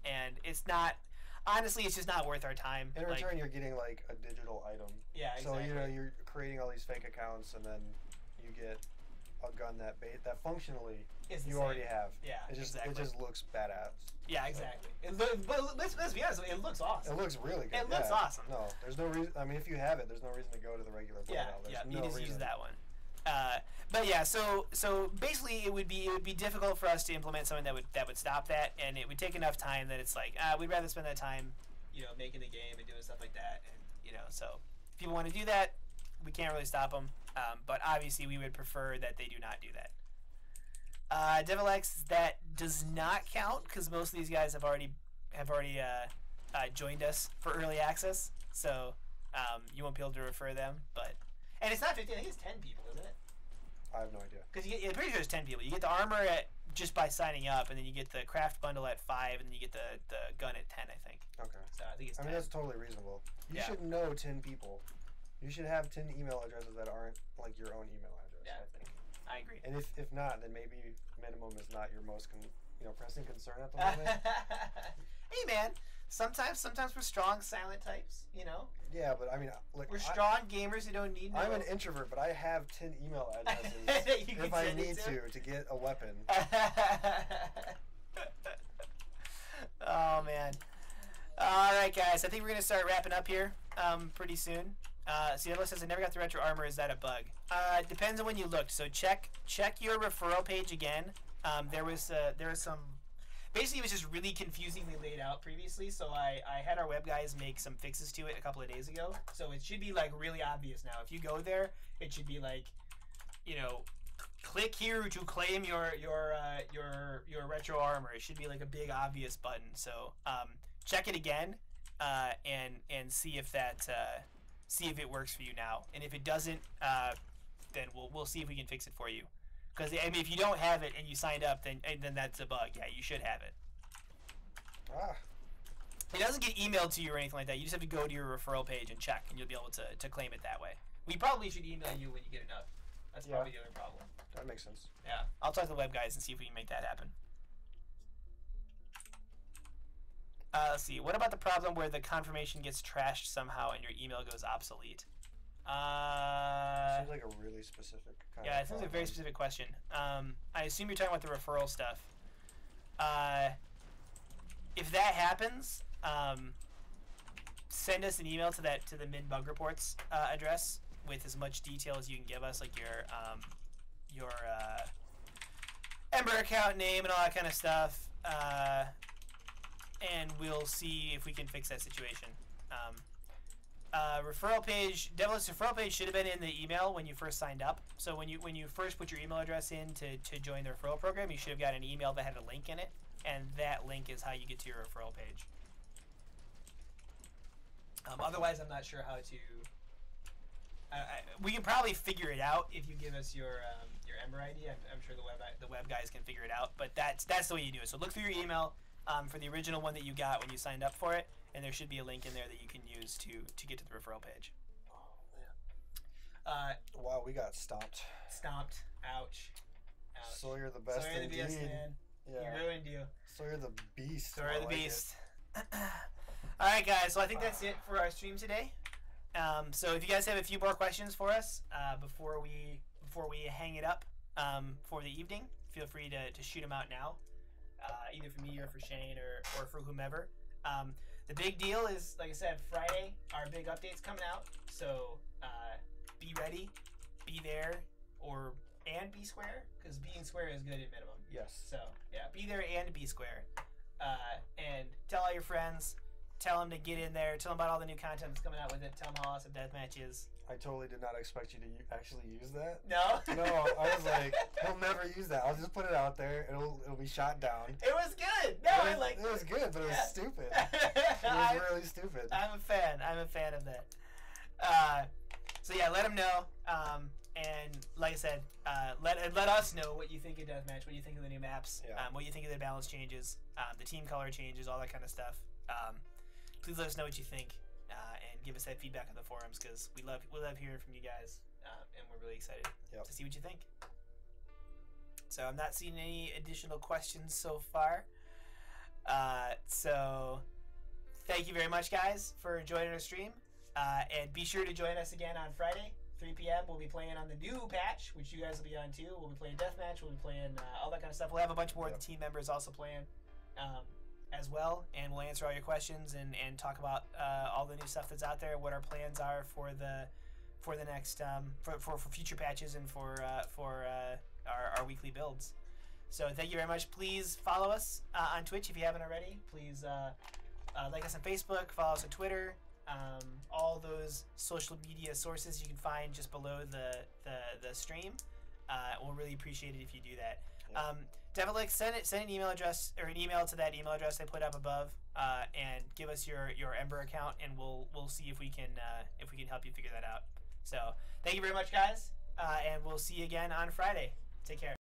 [SPEAKER 1] and it's not. Honestly, it's just not worth our time.
[SPEAKER 2] In return, you're getting like a digital item.
[SPEAKER 1] Yeah, exactly.
[SPEAKER 2] So you're creating all these fake accounts, and then you get a gun that functionally you already have.
[SPEAKER 1] Yeah,
[SPEAKER 2] it just
[SPEAKER 1] exactly.
[SPEAKER 2] It just looks badass.
[SPEAKER 1] Yeah, exactly. But let's be honest, it looks awesome.
[SPEAKER 2] It looks really good.
[SPEAKER 1] It looks awesome.
[SPEAKER 2] No, there's no reason. I mean, if you have it, there's no reason to go to the regular Blade Owl.
[SPEAKER 1] You just use that one. But yeah, so basically, it would be difficult for us to implement something that would stop that, and it would take enough time that it's like we'd rather spend that time, making the game and doing stuff like that, and so if people want to do that, we can't really stop them. But obviously, we would prefer that they do not do that. DevilX, that does not count because most of these guys have already joined us for early access, so you won't be able to refer them. And it's not 50. I think it's 10 people, isn't it?
[SPEAKER 2] I have no idea.
[SPEAKER 1] Because I'm pretty sure it's 10 people. You get the armor just by signing up, and then you get the craft bundle at 5, and then you get the gun at 10, I think.
[SPEAKER 2] Okay.
[SPEAKER 1] So I think it's 10.
[SPEAKER 2] I mean, that's totally reasonable. You should know 10 people. You should have 10 email addresses that aren't like your own email address.
[SPEAKER 1] Yeah,
[SPEAKER 2] I think.
[SPEAKER 1] I agree.
[SPEAKER 2] And if not, then maybe minimum is not your most pressing concern at the moment.
[SPEAKER 1] Hey man, sometimes we're strong silent types,
[SPEAKER 2] Yeah, but I mean, like
[SPEAKER 1] we're strong gamers who don't need.
[SPEAKER 2] I'm an introvert, but I have 10 email addresses if I need to get a weapon.
[SPEAKER 1] Oh man. All right, guys. I think we're gonna start wrapping up here pretty soon. Seattle says I never got the retro armor. Is that a bug? Depends on when you looked. So check your referral page again. There was some. Basically, it was just really confusingly laid out previously. So I had our web guys make some fixes to it a couple of days ago. So it should be like really obvious now. If you go there, it should be like, click here to claim your retro armor. It should be like a big obvious button. So check it again and see if it works for you now. And if it doesn't, then we'll see if we can fix it for you. Because I mean, if you don't have it and you signed up, then that's a bug. Yeah, you should have it. It doesn't get emailed to you or anything like that. You just have to go to your referral page and check, and you'll be able to claim it that way. We probably should email you when you get enough. That's probably the other problem.
[SPEAKER 2] That makes sense.
[SPEAKER 1] Yeah, I'll talk to the web guys and see if we can make that happen. Let's see. What about the problem where the confirmation gets trashed somehow and your email goes obsolete?
[SPEAKER 2] Seems like a really specific kind of
[SPEAKER 1] it seems like a very specific question. I assume you're talking about the referral stuff. If that happens, send us an email to the Min Bug Reports address with as much detail as you can give us, like your Ember account name and all that kind of stuff, and we'll see if we can fix that situation. Referral page, Devil's referral page should have been in the email when you first signed up. So when you first put your email address in to join the referral program, you should have got an email that had a link in it, and that link is how you get to your referral page. Otherwise, I'm not sure how to. We can probably figure it out if you give us your Ember ID. I'm sure the web guys can figure it out, but that's the way you do it. So look through your email for the original one that you got when you signed up for it, and there should be a link in there that you can use to get to the referral page.
[SPEAKER 2] Oh man. Wow, we got stomped.
[SPEAKER 1] Stomped. Ouch.
[SPEAKER 2] Sawyer the best
[SPEAKER 1] Sawyer the
[SPEAKER 2] indeed.
[SPEAKER 1] best man.
[SPEAKER 2] Yeah.
[SPEAKER 1] He ruined you.
[SPEAKER 2] Sawyer the Beast.
[SPEAKER 1] Sawyer
[SPEAKER 2] I
[SPEAKER 1] the
[SPEAKER 2] like it.
[SPEAKER 1] Beast. All right, guys. So I think that's it for our stream today. So if you guys have a few more questions for us before we hang it up for the evening, feel free to shoot them out now, either for me or for Shane or for whomever. The big deal is, like I said, Friday, our big update's coming out. So be ready, be there, and be square, because being square is good at minimum.
[SPEAKER 2] Yes.
[SPEAKER 1] So yeah, be there and be square, and tell all your friends. Tell them to get in there. Tell them about all the new content that's coming out with it. Tell them how awesome Deathmatch is.
[SPEAKER 2] I totally did not expect you to actually use that.
[SPEAKER 1] No.
[SPEAKER 2] No, I was like, he'll never use that. I'll just put it out there. It'll be shot down.
[SPEAKER 1] It was good. No, I like.
[SPEAKER 2] It was good, but it was
[SPEAKER 1] Yeah.
[SPEAKER 2] stupid. It was really stupid.
[SPEAKER 1] I'm a fan. I'm a fan of that. So yeah, let them know. And like I said, let us know what you think of Deathmatch, what you think of the new maps,
[SPEAKER 2] Yeah.
[SPEAKER 1] what you think of the balance changes, the team color changes, all that kind of stuff. Please let us know what you think, and give us that feedback on the forums, because we love hearing from you guys, and we're really excited to see what you think. So I'm not seeing any additional questions so far. So thank you very much, guys, for joining our stream, and be sure to join us again on Friday, 3 p.m. We'll be playing on the new patch, which you guys will be on too. We'll be playing Deathmatch. We'll be playing all that kind of stuff. We'll have a bunch more of the team members also playing as well, and we'll answer all your questions and talk about all the new stuff that's out there, what our plans are for the next for future patches and for our weekly builds. So thank you very much. Please follow us on Twitch if you haven't already. Please like us on Facebook, follow us on Twitter. All those social media sources you can find just below the stream. We'll really appreciate it if you do that.
[SPEAKER 2] Yeah.
[SPEAKER 1] Definitely send an email address or an email to that email address I put up above, and give us your Ember account, and we'll see if we can help you figure that out. So thank you very much, guys, and we'll see you again on Friday. Take care.